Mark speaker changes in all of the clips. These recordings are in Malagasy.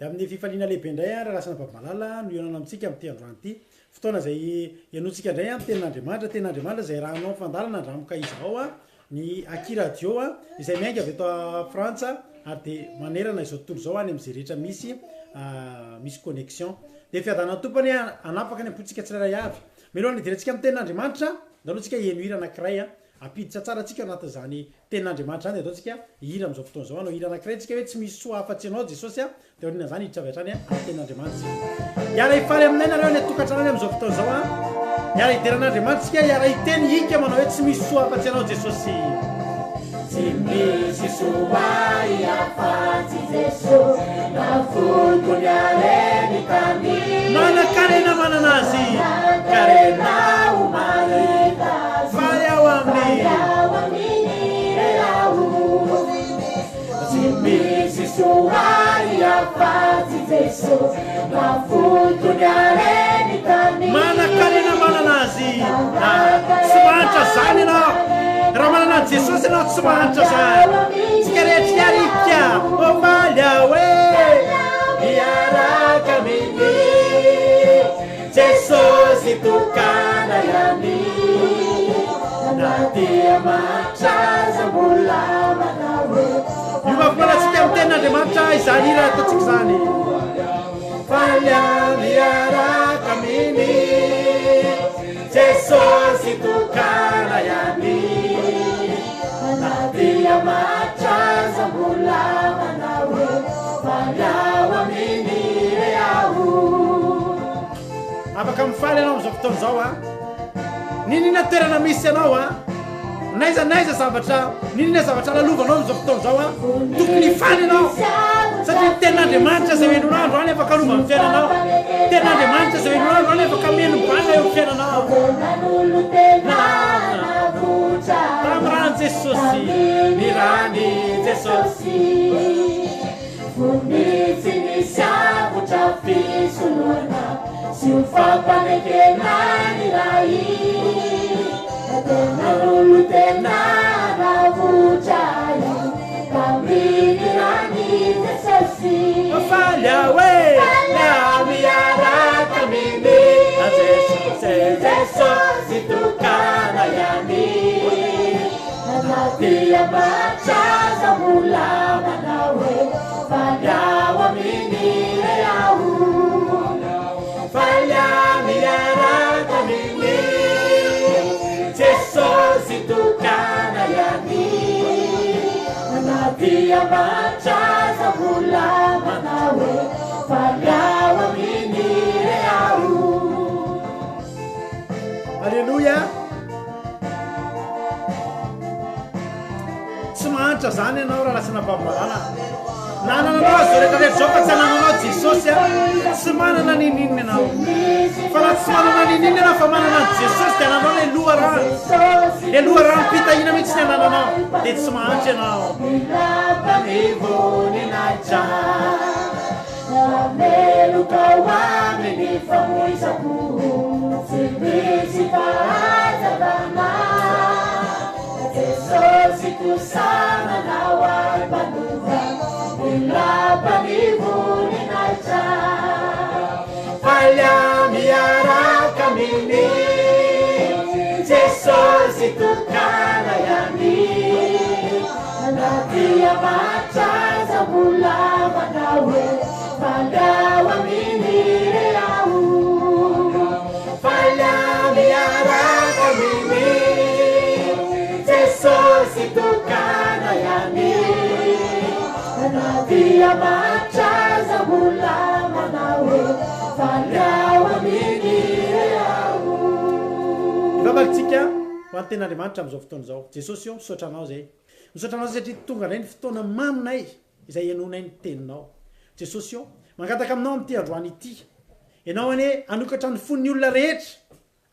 Speaker 1: amin'ny fifaliana lehibe indray a raha lasana babalala no ianana amitsika amty androany ty fotoana zay ianotsika indray a tenin'andriamanitra zay raha anao fandalana andramoka izy ao a ny akiradio a izay miainga avy eto frantsa ary de manerana izao tontolo zao any am'izay rehetra misy connexion de fiadana tompony anapaka ny ampotsika tsirairay avy milohan'ny idirantsika amy tenin'andriamanitra ndaloatsika eno hira anakiray a apiditra tsara atsika anatin'zany tenin'andriamanitra zany de ataotsika hira am'izao fotoana zao anao hira anakiray tsika hoe tsy misy soa afa-tsy anao jesosy a de orinana zany hiditra avy hatrany a amy tenin'andriamanitra iara hifaly aminay nareo ny atokantrano am'izao fotoana zao a iara hideran'andriamanitra tsika iara hiteny hika manao hoe tsy misy soa afa-tsy anao jesosy
Speaker 2: tsy misy soa afa-tsy jesosy navokony areny tany
Speaker 1: mana-karena mananazy
Speaker 2: karena omarita
Speaker 1: faly ao amin'ny
Speaker 2: tsy misy soa afa-tsy jesosy navokony areny tany
Speaker 1: mana-karena mananazy tsy mahantra zany anao raha mananazy jesosy anao tsy mahantra zany tsika rehetrika arika ofaly ao e
Speaker 2: miaraka miny jesosy tokana yani na dia matraza mbola manawe
Speaker 1: io mampalatsika amy tenin'andriamanitra izany ira ataotsika zany
Speaker 2: falya miaraka miny jesosy tokana yani na dia matraza mbola manawe falyawa miny reaho
Speaker 1: afaka mifaly anao am'izao fotoana zao a ninina toerana misy anao a naiza zavatra ninina zavatra lalovanao am'izao fotoana zao a tokony ifaly anao satria tenin'andriamanitra zay hoenonandro any afaka alova amy fiainanao tenin'andriamanitra zay hoenonandro any afaka menombana eo amy fiainanao tamy rany jesosy
Speaker 2: mirany jesosy vonitsy ny savotra fisoloana sy ho fampanenkenany ray tenan'olo tena navotray taminy rany jesosy
Speaker 1: faly ao e
Speaker 2: la miaraka miny jesosy tokana yani na dia matraza mbola manawe falyawa miny reaho falya miaraka miny jesosy tokana yani na dia matraza mbola manawe falyawa miny reaho
Speaker 1: alleluia tsy mahantra zany anao raha lasana babalala nanananao azy zao rehetrarehetra zao fa tsy anananao jesosy a tsy manana nininy anao fa raha tsy manana nininy anao fa manana ny jesosy de ananao le loha raha mpitahina mihitsy ny anananao de tsy mahantra anao
Speaker 2: milapanivoninatra nameloka ho aminy famoizako tsy misy fahazavana jesosy kosanana ho ampanova milapanivoninatra falya miaraka miny jesosy tokana yani na dia matraza mbola manawe falyawa miny reaho falya miaraka miny jesosy tokana yani na dia matraza mbola manawe falyawa miny reaho
Speaker 1: ivavakytsika ho any tenin'andriamanitra am'izao fotoana zao jesosy io misaotra anao zay misaotra anao satria tonga indray ny fotoana maminay izay ianonay ny teninao jesosy io mangataka aminao am'ty androany ity ianao ane anokatra ny fon'ny olona rehetra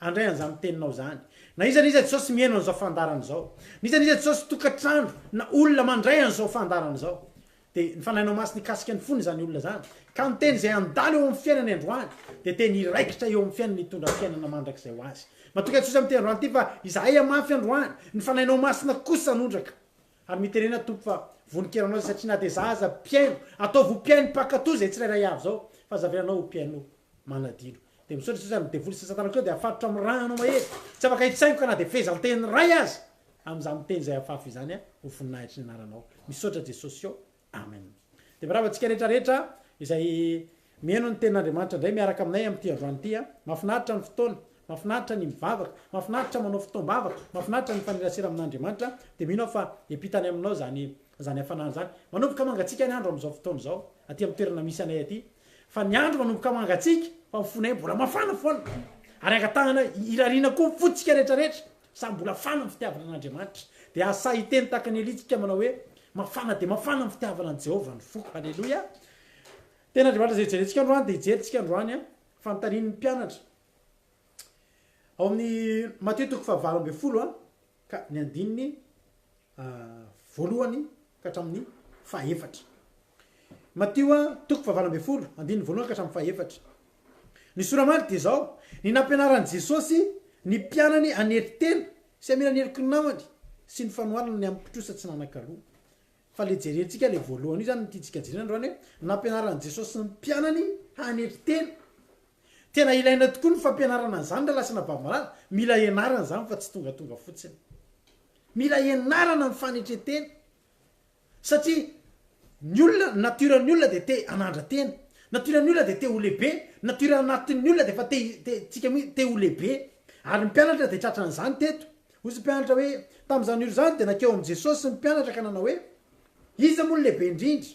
Speaker 1: andray an'izany teninao zany na izaniza jesosy mihaino an'izao fandarana zao nizaniza jesosy tokatrandro na olona mandray an'izao fandarana zao de ny fanahinao masy nikasika ny fony zany olona zany ka miteny zay andalo eo amy fiainany androany de teny iraikitra eo amy fiainany hitondra fiainana mandrak'izay ho azy matoka jesosy amy ty androany ty fa izahay amafy androany ny fanahinao masina kosa sanondraka ary miterena tompo fa vonikeranao satria na de zaza piaino ataovy piaino pakato zay tsirairay avy zao fa zavianao piaino manadino de misaotra sasa midevoly sasatana keo de afatotra amy rano mahery tsy afaka hitsaiko ka na de fezaliteny ray azy am'za miteny zay afafy zany ho voninahitry ny anaranao misaotra jesosy eo amen de mirava atsika rehetrarehetra izay mihaino ny tenin'andriamanitra ndray miaraka aminay am'ty androany ty mafinaritra ny fotoana mafinaritra ny mivavaka mafinaritra manao fotoam-bavaka mafinaritra ny fanerasera amin'andriamanitra de mino aho fa epitany aminao zany hafanana zany manomboka mangatsika ny andro am'izao fotoana zao aty amy toerana misy anay aty fa ny andro manomboka mangatsika fa mifonay mbola mafana foana ary angatahana irarina koa fotsika rehetrarehetra sa mbola fana ny fitiavana an'andriamanitra de asa iteny tahaka ny elitsika manao hoe mafana de mafana ny fitiavana ny Jehovah ny foko halleloia tena andriamanitra zay jerentsika androany de hijeryntsika androany fantarin'ny mpianatra ao amin'ny Matthieu toko fahavalo amby folo ka ny andininy voalohany ka hatramin'ny fahaefatra Matthieu toko fahavalo amby folo andininy voalohany ka hatramin'ny fahaefatra ny soramaly de zao ny nampianaran'i Jesosy ny mpianany anety tena sy amina nyeriky ny namany sy ny fanoharana ny ampitrosa tsy nanakaloha fa le jerentsika le voalohany io zany nititsika jerena androany nampianaran'i Jesosy ny mpianany hanety tena tena ilaina tokoa ny fampianarana zany la lasana bavamalala mila ianarana zany fa tsy tonga fotsiny mila ianarana ny fanetretena satria ny olona natiran'ny olona de te anandra tena natiran'ny olona de te ho lehibe natira anatin'ny olona de fa tsika te ho lehibe ary ny mpianatra de tratran'zany teto ozy mpianatra hoe tam'zany olo zany de nakeo am' Jesosy ny mpianatra ka nanao hoe iza moa lehibe indrindra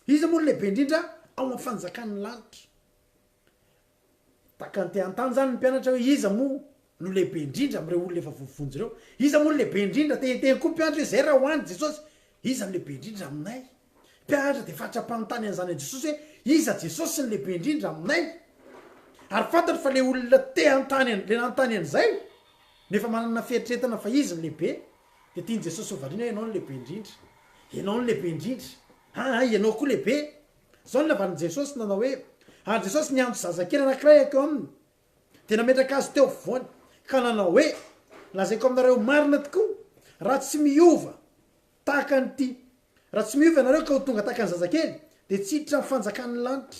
Speaker 1: iza moa lehibe indrindra ao amin'ny fanjakan'ny lanitra takanteantany zany ny mpianatra hoe iza moa no lehibe indrindra am'ireo olona efa vovonjy reo iza moa lehibe indrindra te koa mpianatra hoe zay raha hoany Jesosy iza ny lehibe indrindra aminay mpianatra de fatrapanontany an'zany an Jesosy hoe iza Jesosy ny lehibe indrindra aminay ary fantatry fa le olona te antany le nantany an'zay nefa manana fieritretana fa izy ny lehibe de tiany Jesosy hovarina hoe ianao ny lehibe indrindra ianao ny lehibe indrindra ianao koa lehibe zao ny lavan'i Jesosy nanao hoe ary Jesosy niantso zazakely anankiray akeo aminy de nametraka azy teo afovoany ka nanao hoe lazaiko aminareo marina tokoa raha tsy miova tahaka nyty raha tsy miova ianareo ka ho tonga tahaka ny zazakely de tsy hiditra ny fanjakan'ny lanitra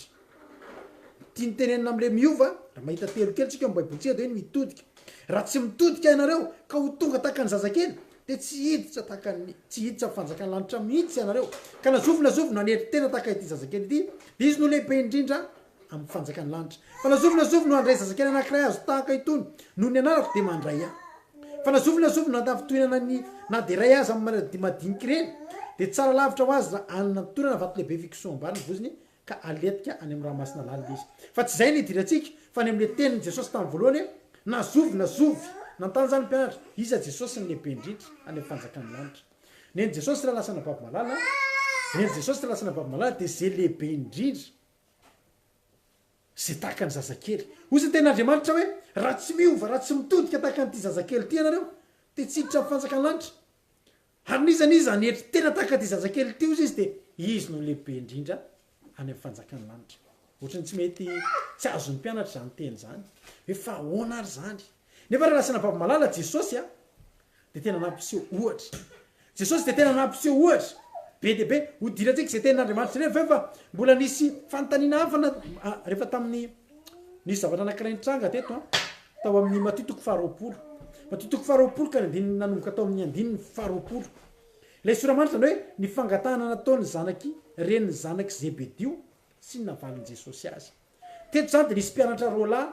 Speaker 1: tia nytenenina am'le miova raha mahita telo kely tsika mibaibolitsika de hoe mitodika raha tsy mitodika ianareo ka ho tonga tahaka ny zazakely de tsy hiditra tsy hiditra fanjakan'ny lanitra mihitsy ianareo ka nazovinazovi nanetry tena tahaka ity zazakely ity de izy no lehibe indrindra amin'ny fanjakan'ny lanitra fa nazovinazovi no andray zazakely anankiray azo tahaka itony noho ny anarako de mandray fa nazovinazovi no andavitohinana na de ray azy amy madiniky reny de tsara lavitra ho azy raha anina mitorana vato lehibe fikisoa ambany voziny ka aletika any amin'ny raha masina lalina izy fa tsy zay ny idirantsika fa ny am'le tenin'ny Jesosy tamin'ny voalohany nazovy nantany zany mpianatra iza Jesosy ny lehibe indrindra any amin'ny fanjakan'ny lanitra neny Jesosy raha lasana bavimalala neny Jesosy raha lasana bavimalala de zay lehibe indrindra zay tahaka ny zazakely ozy ny tenin'Andriamanitra hoe raha tsy miova raha tsy mitodika tahaka nyty zazakely ty ianareo de tsy hiditra amin'ny fanjakan'ny lanitra ary nizaniza netry tena tahaka ty zazakely ty ozy izy de izy no lehibe indrindra any amin'ny fanjakan'ny lanitra ohatrany tsy mety tsy azony mpianatra zany teny zany hoe fa ahoana ary zany nefa raha lasana bavimalala Jesosy de tena nampiseho ohatra Jesosy de tena nampiseho ohatra be de be ho dirantsika zay tenin'Andriamanitra rehefa fa mbola nisy fanontaniana hafana rehefa tamin'ny nisy zavatra anankiray nitranga teto tao amin'ny Matthieu toko faharoapolo Matthieu toko faharoapolo ka andininy nanomboka tao amin'ny andininy faharoapolo le soramanitra zany hoe ny fangatahana nataony zanaky reny zanaky Zebedio sy ny navaliny Jesosy azy teto zany de nisy mpianatra roa lahy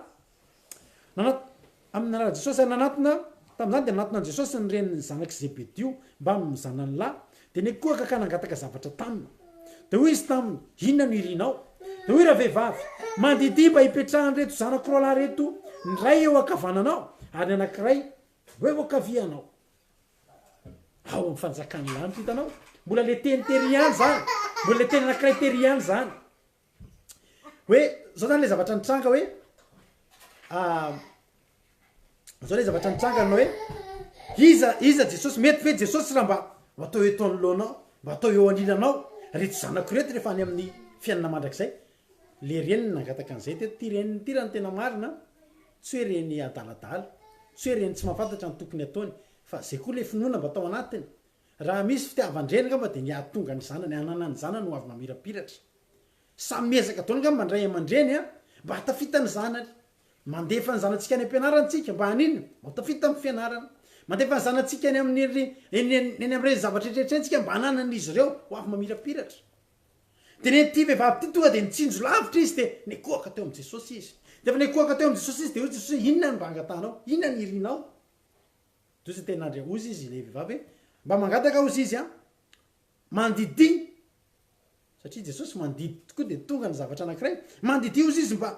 Speaker 1: amin'ny anarana Jesosy nanatona tamin'izany de nanatona Jesosy ny reny zanaky Zebedio mba mizana ny lahy de ny koa ka nangataka zavatra tamina de hoy izy taminy inona no irinao de hoy raha vehivavy mandidy mba hipetrahan reto zanako roa lahy reto ny ray eo akavananao ary anankiray eo akavianao ao amin'ny fanjakan'ny lanitra hitanao mbola le teny teriany zany mbola le teny anankiray teriany zany hoe zao zany le zavatra nitranga hoe zao le zavatra nitranga anao hoe iza Jesosy mety ve Jesosy raha mba atao eto anoloanao mba atao eo anilanao reto zanako reto rehefa any amin'ny fiainana mandrakizay le reniny nangataka an'izay teto ty reniny ty raha ny tena marina tsy hoe reny adaladala tsy hoe reny tsy mahafantatra ny tokony ataony fa zay koa le finoana mba atao anatiny raha misy fitiavandreny ngamba de niatonga ny zanany anana ny zanany no avy mamirapiratra samezaka ataony ngamba mandray aman-dreny a mba hatafita ny zanany mandefa ny zanatsika any ampianarantsika mba hanina matafita amin'ny fianarana mandefa ny zanatsika any amin'ny am'reny zavatra etrehetrensika mba hananan'izy ireo ho avy mamirapiratra de nety vehivavy ty tonga de nitsinjo lavitra izy de nekoaka teo am' jesosy izy de fa nekoaka teo am' jesosy izy de ozy jesosy inona ny mba angatanao inona ny irinao de ozy tenandre ozy izy le vehivavy hoe mba mangataka ozy izy a mandidi satria jesosy mandidy tokoa de tonga ny zavatra anankiray mandidi ozy izy mba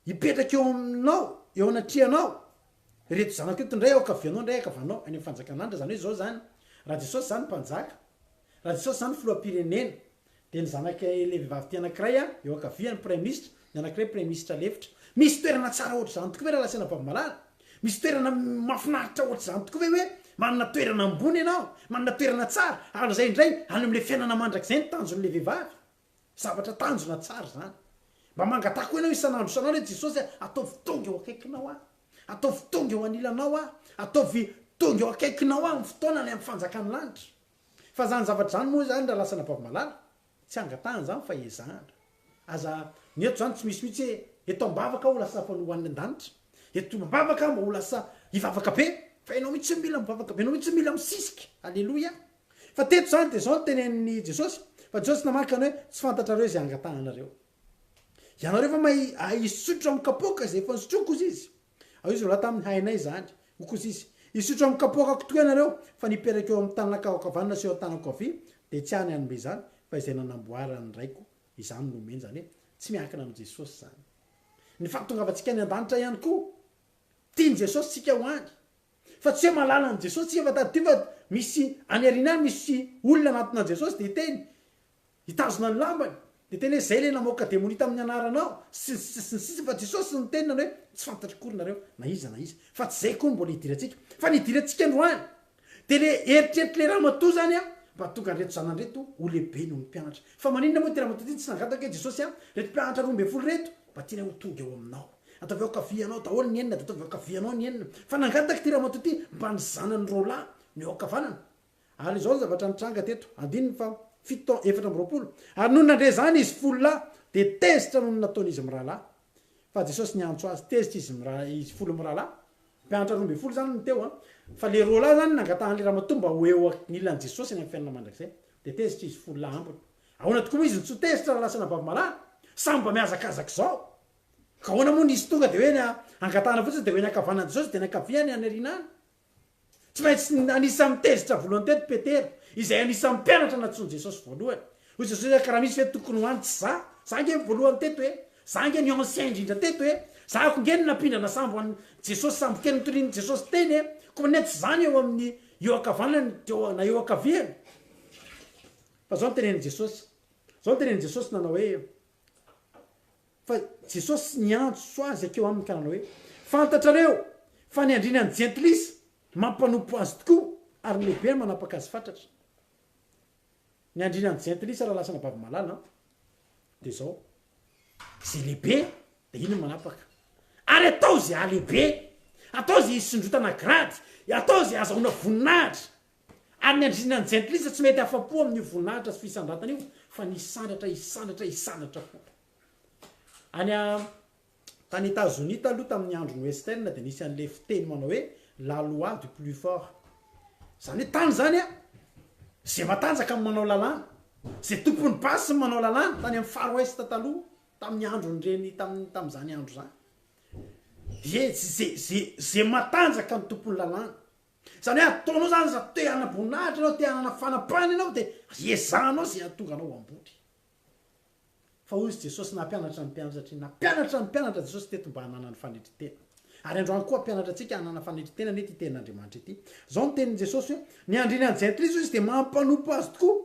Speaker 1: hipetraka eo aminao eo anatrianao reto zanako eto ndray akavianao ndray akavanao any am'fanjakanandra zany hoe zao zany raha jesosy zany mpanjaka raha jesosy zany filoam-pirenena de ny zanaka le vehivavy ty anankiray a eo akaviany premier ministre ny anankiray premier ministre lefitra misy toerana tsara ohatry zany tokoa hoe raha lasena vavamalala misy toerana mafinaritra ohatry zany tokoa hoe manana toerana ambony ianao manana toerana tsara ary zay indray any am'le fiainana mandrak'zay ny tanjon'le vehivavy zavatra tanjona tsara zany mba mangatako ianao isan'andro isan'andro hoe jesosy ataovy tonga eo akaikinao a ataovy tonga eo anilanao a ataovy tonga eo akaikinao a amin'ny fotoana ny amin'ny fanjakany lanitra fa zany zavatra zany moa zany raha lasana vavamalala tsy angatahany zany fa ezahana aza ny eto zany tsy misy mihitsy hoe eto ambavaka ho lasa fanohoan'ny an-danitra eto ambavaka mba ho lasa hivavaka be fa ianao mihitsy mila mivavaka be anao mihitsy mila misisika alleloia fa teto zany de zao tenen'ny jesosy fa jesosy namakany hoe tsy fantatrareo zay angatahanareo ianareo fa mahay isotra amin'ny kapoka zay efa nisotroko izy izy ao izy raha tamin'ny hainay zany okozy izy isotra amin'ny kapoka kotokoa ianareo fa niperaka eo amin'ny tanakavanina sy eo tanako avy de tsy any anymbe zany fa izay nanamboarany raiko izany nomeny zany hoe tsy miankina am' jesosy zany ny fahatongavantsika ny an-danitra ihany koa tiany jesosy tsika ho any fa tsy hoe malala ny jesosy tsika fa tady ty fa misy any arina any misy olona anatina jesosy de teny hitazona ny lambany de teny hoe zay le namoaka demonita amin'ny anaranao sisy fa jesosy ny tenina hoe tsy fantatry kory nareo na iza fa tsy zay koa mbola hidiratsika fa nidirantsika androany de le eritreritry le raha mato zany a mba tonga nreto zanandreto ho lehibe noho ny mpianatra fa maninona moa ty raha mato ty tsy nangataka hoe jesosy a reto mpianatra 12 reto mba tiana ho tonga eo aminao ataovy eo kavianao daholo ny enina de ataovy eo kavianao ny enina fa nangataka ty raha mato ty mba ny zanany rola ny eo akavanana ary zao zavatra nitranga teto andininy fa 7 ary noho nandre zany izy folola de tezitra noho nataon'izy mirahalahy fa jesosy niantso azy tezitra izy folo mirahalahy mpianatra 12 zany ny teo a fa le rola zany nangatahan'le raha matomba ho eo nilan'ny jesosy any amin'ny fiainana mandrakzay de tezitra izy folola ambony ahoana tokoa izy nitso tezitra raha lasana vavamalala samby miazakazaka zao ka ahoana moa nisy tonga de hoe ny angatahana fotsiny de hoe niakavanany jesosy de niakaviany any arinany tsy maintsy anisa mitezitra voalohany teto petera izay anisa mpianatra natsony jesosy voalohany hoy jesosy karaha misy hoe tokony hoany tsy za nge voalohany teto hoe za nge ny ancien indrindra teto hoe zako nge ny nampindrana sambo hoany jesosy samby kely nitoriny jesosy teny e ko mane tsy zany eo amin'ny eo akavanany na eo akaviany fa zao nyteneny jesosy nanao hoe fa jesosy niantso azy akeo aminy ka nanao hoe fantatrareo fa ny andriny any jentilisa mampanompo azy tokoa ary lehibe manapaka azy fatratra ny andrina ny jentilisa raha lasana vavamalala de zao zay lehibe de ino manapaka ary atao zay alehibe atao zay isondrotana grady atao zay azahoana voninahitra ary ny andrina ny jentilisa tsy mety afa-po amin'io voninahitra sy fisandratana io fa nisandratra fo any tany États-Unis taloha tamin'ny androny western de nisy an'le fiteny manao hoe la loi du plus fort zany hoe tany zany a zay matanjaka amin'ny manao lalàna zay tompony basy ny manao lalàna tany amin'ny far west taloha tamin'ny androny reny tam'zany andro zany zay matanjaka ny tompony lalàna zany hoe ataonao zany za te hanabonahitra anao te hanana fanapahana anao de ezahanao zay atonga anao amboly fa ozy jesosy nampianatra ny mpianatra jesosy teto mba hanana ny fanetritena ary androany koa mpianatra atsika hanana fanetritena nety iten'andriamanitra ity zao ny tenin'i jesosy hoe ny andrina ny jentilisa izy de mampanompo azy tokoa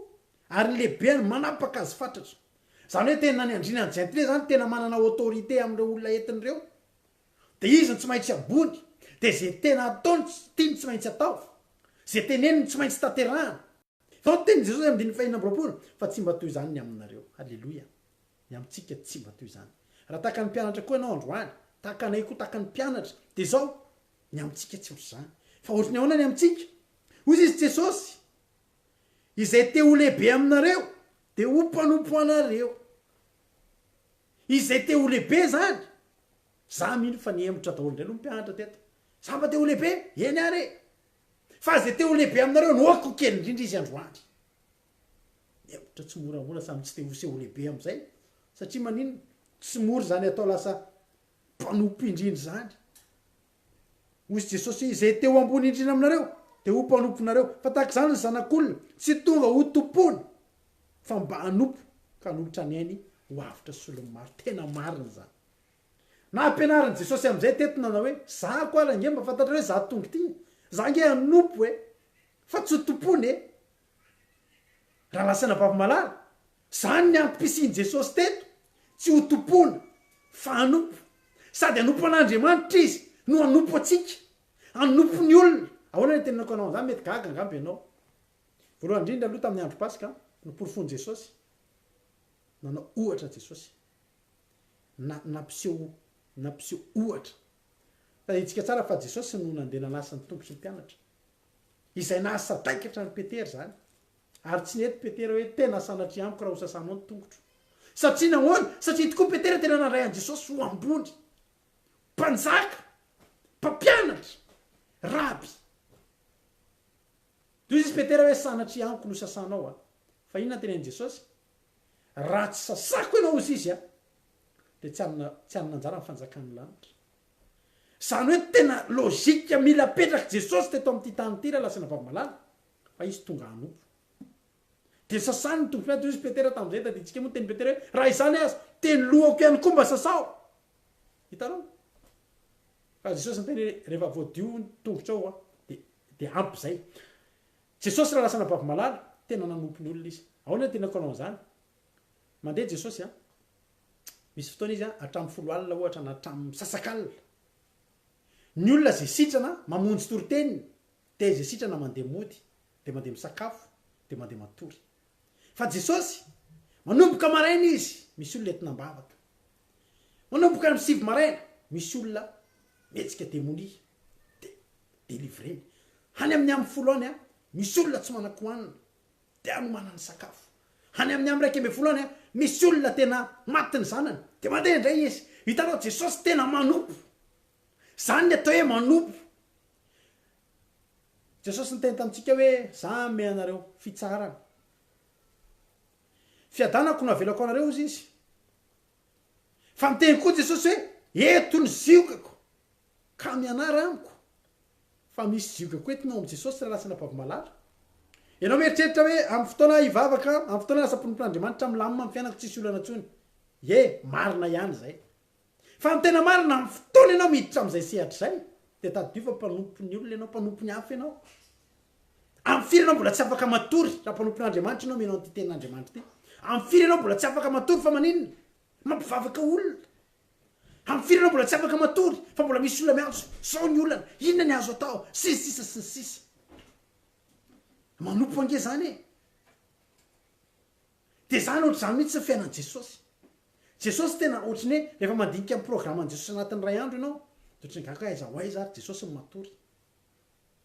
Speaker 1: ary ny lehibeany manapaka azy fatratra zany hoe tena ny andrina ny jentilisa zany tena manana autorité am'ireo olona entin'ireo de izy ny tsy maintsy ambony de zay tena ataony tiany tsy maintsy atao zay teneniny tsy maintsy taterahana zao ny tenin'i jesosy am'diny fahinam-boroapolo fa tsy mba toy zany ny aminareo halleloia ny amitsika tsy mba toy zany raha tahaka ny mpianatra koa ianao androany tahaka anay koa tahaka ny mpianatra de zao ny amitsika tsy ohatry zany fa ohatry ny ahoana ny amitsika ozy izy jesosy izay te ho lehibe aminareo de ho mpanompo anareo izay te ho lehibe zany za mino fa niembotra daholo ndray aloha mpianatra teto za mba te ho lehibe eny are fa zay te ho lehibe aminareo noako kely indrindra izy androany emotra tsy moramora samy tsy te hose ho lehibe am'izay satria manino tsy mory zany atao lasa mpanompo indrindra zany ozy jesosy izay te ho ambony indrindra aminareo de ho mpanomponareo fa tahaka zany ny zanak'olona tsy tonga ho tompony fa mba hanompo ka nolotra ny ainy ho avitra solony maro tena mariny zany na ampianariny jesosy am'izay tetonana hoe za ko ala nge mba fantatra hoe za tonga ty za nge hanompo e fa tsy ho tompony e raha lasana vavamalala zany ny ampisiany jesosy teto tsy ho tompona fa hanompo sady hanompo an'andriamanitra izy no hanompo atsika hanompo ny olona ahoana ny tenanako anao zany mety gaga angamby ianao voalohany indrindra aloha tamin'ny andro pasika noporofony jesosy nanao ohatra jesosy nampiseho ohatra fa itsika tsara fa jesosy no nandeha nanasa ny tompo sy ny mpianatra izay nasa taikatra ny petera zany ary tsy nety petera hoe tena sanatry amiko raha ho sasanao ny tongotro satria nahoana satria tokoa petera tena nandray an jesosy ho ambony mpanjaka mpampianatra raby toy izy petera hoe sanatry amiko no sasanao a fa inona tenen'i jesosy raha tsy sasako ianao ozy izy a de tsy anina anjara ny fanjakan'ny lanitra zany hoe tena logika mila petraky jesosy teto amin'ity tany ty raha lasana vavamalala fa izy tonga hanompo de sasany ny tompo toy izy petera tam'izay taditsika moa teny petera hoe raha izany azy teny lohako ihany koa mba sasao hitanao fa jesosy ny teny rehefa voadio ny tongotra ao a de ampy zay jesosy raha lasana vavamalala tena nanompo ny olona izy ahoana tena konao zany mandeha jesosy a misy fotoana izy a hatramin'ny folo alina ohatra na hatramin'ny sasakalina ny olona zay sitrana mamonjy toroteniny de zay sitrana mandeha mody de mandeha misakafo de mandeha matory fa jesosy manomboka maraina izy misy olona entinam-bavaka manomboka amin'ny sivy maraina misy olona metsika demonia de délivreny hany amin'ny amin'ny folo any a misy olona tsy manan-kohanina de anomanany sakafo hany amin'ny amin'ny raiky amby folo any a misy olona tena matiny zanany de mandeha indray izy hitanao jesosy tena manompo zany ny atao hoe manompo jesosy nyteny tamitsika hoe za me anareo fitsarana fiadanako no avelako anareo izy izy fa miteny koa jesosy hoe eto ny ziokako ka mianara amiko fa misy ziokako etinao am' jesosy raha lasana vavamalala ianao mieritreritra hoe amin'ny fotoana ivavaka amin'ny fotoana lasa-ponompon'andriamanitra milamina amin'ny fiainako tsisy olana ntsony marina ihany zay fa mitena marina amin'ny fotoana ianao miditra am'izay sehatra zay de tadio fa mpanompo ny olona ianao mpanompo ny hafa ianao amin'ny firy anao mbola tsy afaka matory raha mpanompon'andriamanitra ianao menao ty tenin'andriamanitra ty amin'ny firy anao mbola tsy afaka matory fa maninona mampivavaka olona amin'ny firy anao mbola tsy afaka matory fa mbola misy olona miazo sao ny olana inona ny azo atao sisa sy ny sisa manompo ange zany e de zany ohatry zany mihitsy ny fiainan' jesosy jesosy tena ohatriny hoe rehefa mandinika amin'ny programan'i jesosy anatin'ny ray andro ianao de ohatriny gaka aiza ho aiza ary jesosy ny matory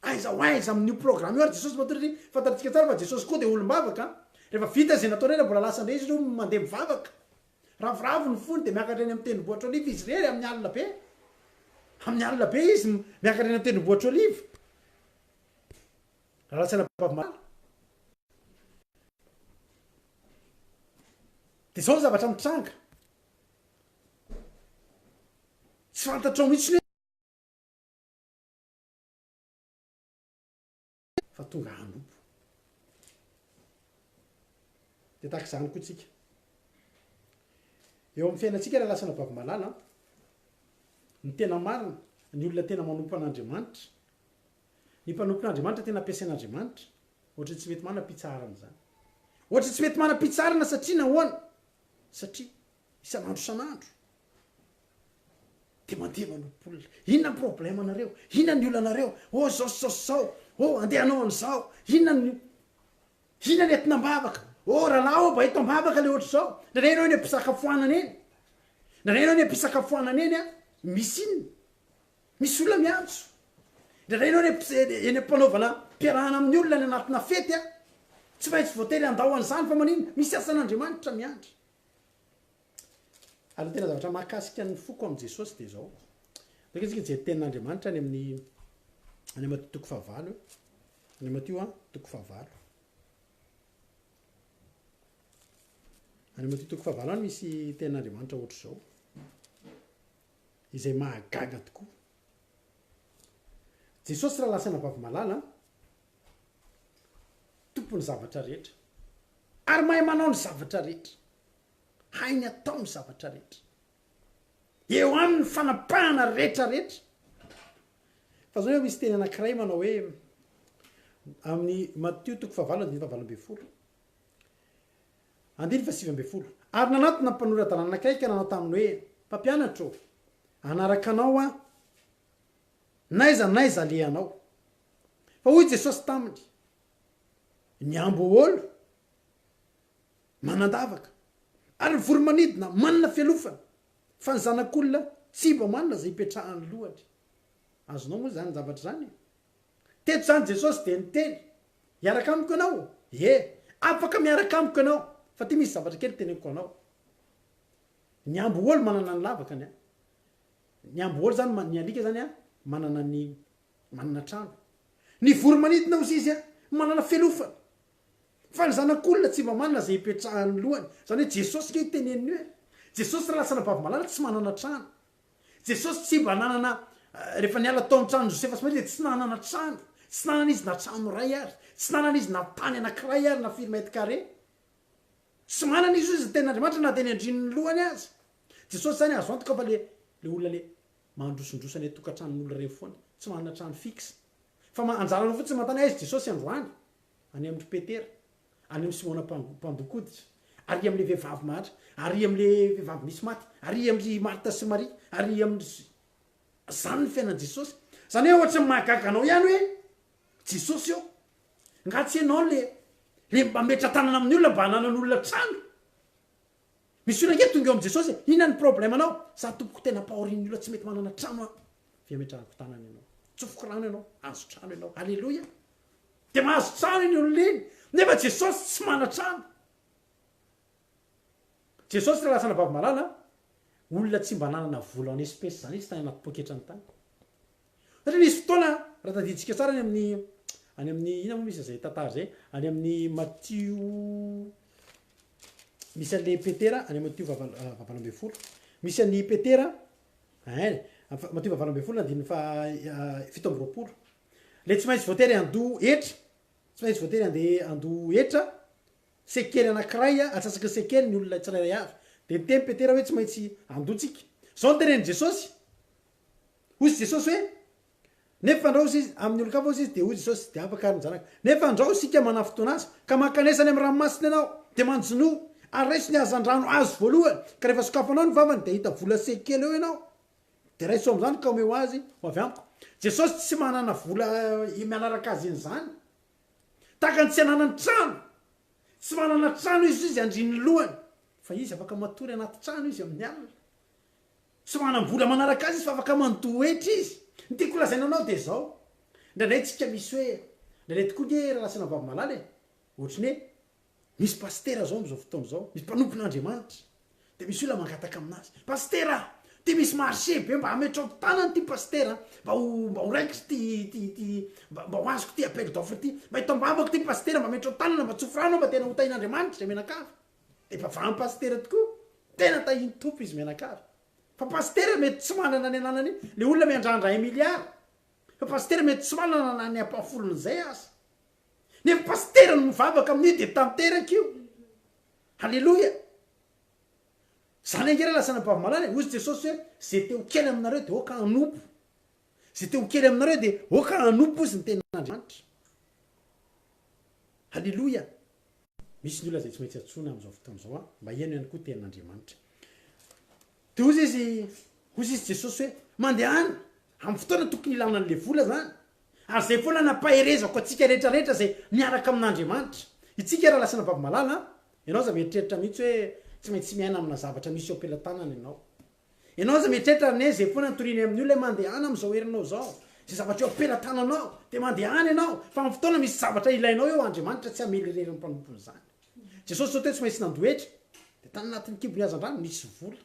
Speaker 1: aiza ho aiza amin'io programa io ary jesosy matory fantatsika tsara fa jesosy koa de olombavaka rehefa vita zay natao reny mbola lasa ndray izy ro mandeha mivavaka ravoravo ny fony de miakatra eny amin'ny tendrombohitra oliva izy rery amin'ny alina be izy miakatra eny amin'ny tendrombohitra oliva raha lasana vavamalala de zao ny zavatra mitranga tsy fantatrao mihitsy ny fa tonga hanompo de tahaka zany koa tsika eo amin'ny fiainatsika raha lasana vavamalala ny tena marina ny olona tena manompo an'andriamanitra ny mpanompon'andriamanitra tena ampiasain'andriamanitra ohatra tsy mety manam-pitsarana zany ohatra tsy mety manam-pitsarana satria nahoana satria isan'andro isan'andro de mandeha manompo olona inona ny problème anareo inona ny olonanareo zao andehanao an'izao inona ny entinam-bavaka rahalahy mba eto am-bavaka le ohatra zao ndraray anao eny am-pisakafoanana eny ndraray anao eny am-pisakafoanana eny a misy inona misy olona miantso ndraray anao eny am-panaovana mpiarahana amin'ny olona ny anatina fety a tsy maintsy voatery andao an'izany fa manino misy asan'andriamanitra miandry ary tena zavatra mahakasika ny foko am' jesosy de zao beka tsika je tenin'andriamanitra any amin'ny any Matio toko fahavalo any Matio toko fahavalo any Matio toko fahavalo any misy tenin'andriamanitra ohatr' zao izay mahagaga tokoa jesosy raha lasana vavy malala tompony zavatra rehetra ary mahay manao ny zavatra rehetra hainy atao ny zavatra rehetra eo aminy fanapahana rehetra rehetra fa zao hoe misy teny anankiray manao hoe amin'ny Matio toko fahavalo andiny fahavalo amby folo andiny fa sivy amby folo ary nanatona mpanoratan anankiray ka nanao taminy hoe mpampianatro anaraka anao naiza lehanao fa hoy Jesosy taminy ny ambo olo manandavaka ary ny voromanidina manana fialofana fa ny zanak'olona tsy mba manana zay hipetrahany lohany azonao moa zany zavatra zany teto zany Jesosy de niteny hiaraka amiko anao afaka miaraka amiko anao fa ty misy zavatra kely teneniko anao ny ambo olo manana ny lavaka ny ambo olo zany ny alika zany manana trano ny voromanidina ozy izy manana fialofana fa ny zanak'olona tsy mba manana zay hipetrahany lohany zany hoe Jesosy ke teneniny hoe Jesosy raha lasana vavy malala tsy manana trano Jesosy tsy mba nanana rehefa niala tao amin'ny trano Josefa sy Maria tsy nanana trano tsy nanana izy na trano ray ary tsy nanana izy na tany anankiray ary na 4 mètres carrés sy manana izy izy ten'Andriamanitra na teny andrininy lohany azy Jesosy zany azo antoka fa le olona le mandrosondrosa le tokantranon'olona reny foana tsy manana trano fixe fa anjarano fotsiny mantany izy Jesosy androany any amin'ny Petera any amin'ny Simona mpandokoditra ary am'le vehivavy mahatra ary am'le vehivavy misy maty ary amin'ny Marta sy Maria ary amin'ny zany ny fiainan Jesosy zany hoe ohatry ny mahagaganao ihany hoe Jesosy eo ngatsy ianao le mba metra tanana amin'ny olona mba hananan'olona trano misy olona nge tonga eo am' Jesosy inona ny problème anao za tompoko tena pahorin'ny olona tsy mety manana trano fiametrahako tanana ianao tsofoko rano ianao azo trano ianao alleloia de mahazo trano iny olona iny nefa Jesosy tsy mana trano Jesosy raha lasana vavy malala olona tsy mba nanana vola en espèce zany izy tany anaty poketra ny tany satria nisy fotoana raha tadiditsika tsara any amin'ny ina moa misy zay tantara zay any amin'ny Matio misy an'le Petera any Matio vavalo amby folo misy an'ny Petera Matio vavalo amby folo andiny fa 7 amby roapolo le tsy maintsy voatery andoha etra tsy maintsy voatery andoha etra sekely anankiray atsasaky ny sekely ny olona tsirairay avy de niteny Petera hoe tsy maintsy andohatsika zao nyteneny Jesosy hozy Jesosy hoe nefa andrao izy amin'ny olo kafa izy de hoy Jesosy de afaka ary mijanaka nefa andrao sika mana fotoana azy ka mankanesany amin'ny ranomasina ianao de manjono ary raiso ny azan-drano azo voalohany ka rehefa sokafanao ny vavany de hita vola sekely eo ianao de raiso am'zany ka omeo azy ho avy amiko Jesosy tsy manana vola mianaraka azy iny zany taka ny tsy ananany trano tsy manana trano izy andriny lohany fa izy afaka matory anaty trano izy amin'ny alina tsy manam-bola manaraka azy izy fa afaka mandohetra izy ny tiako lazaina anao de zao ndraindray tsika misy hoe ndraindray tokoa nge raha lasana vavy malala ohatrany hoe misy pastera zao am'zao fotoana zao misy mpanompon'Andriamanitra de misy olona mangataka aminazy pastera ty misy marché be mba hametrao tanany ty pastera mba ho raikitry ty mba ho azoko ty appel d'offre ty mba hitambavako ty pastera mba hametrao tanana mba tsofrano mba tena ho tahin'Andriamanitra menakavy de mba vamy pastera tokoa tena tahiny tompo izy menakavy fa pastera mety tsy manana ny ananany le olona miandrandra 1 milliard fa pastera mety tsy manana ny ampafolon'izay azy nefa pastera no mivavaka amin'io de tanteraka io halleloia zany angera lasana vavy malala ozy Jesosy hoe zay teo kely aminareo de oka hanompo zay teo kely aminareo de oka hanompo izy ny tenin'Andriamanitra halleloia misy ny olona zay tsy maintsy atsona am'izao fotoana zao mba iano ihany koa tenin'Andriamanitra de ozy izy Jesosy hoe mandehana amin'ny fotoana tokony ilana an'le vola zany ary zay foana nampaherezako atsika rehetrarehetra zay miaraka amin'Andriamanitra itsika raha lasana vavy malala ianao za mieritreritra mihitsy hoe tsy maintsy miaina amina zavatra misy eo ampelantanana ianao za mieritreritra ne zay foana nitoriny amin'ny olona mandehana am'izao herinao zao zay zavatra eo amperatananao de mandeha any ianao fa my fotoana misy zavatra ilainao eo andriamanitra tsy amelireriny mpanompony zany jesosy zao te tsy maintsy nandoetra de tany anatin'ny kibony azan-drano misy vola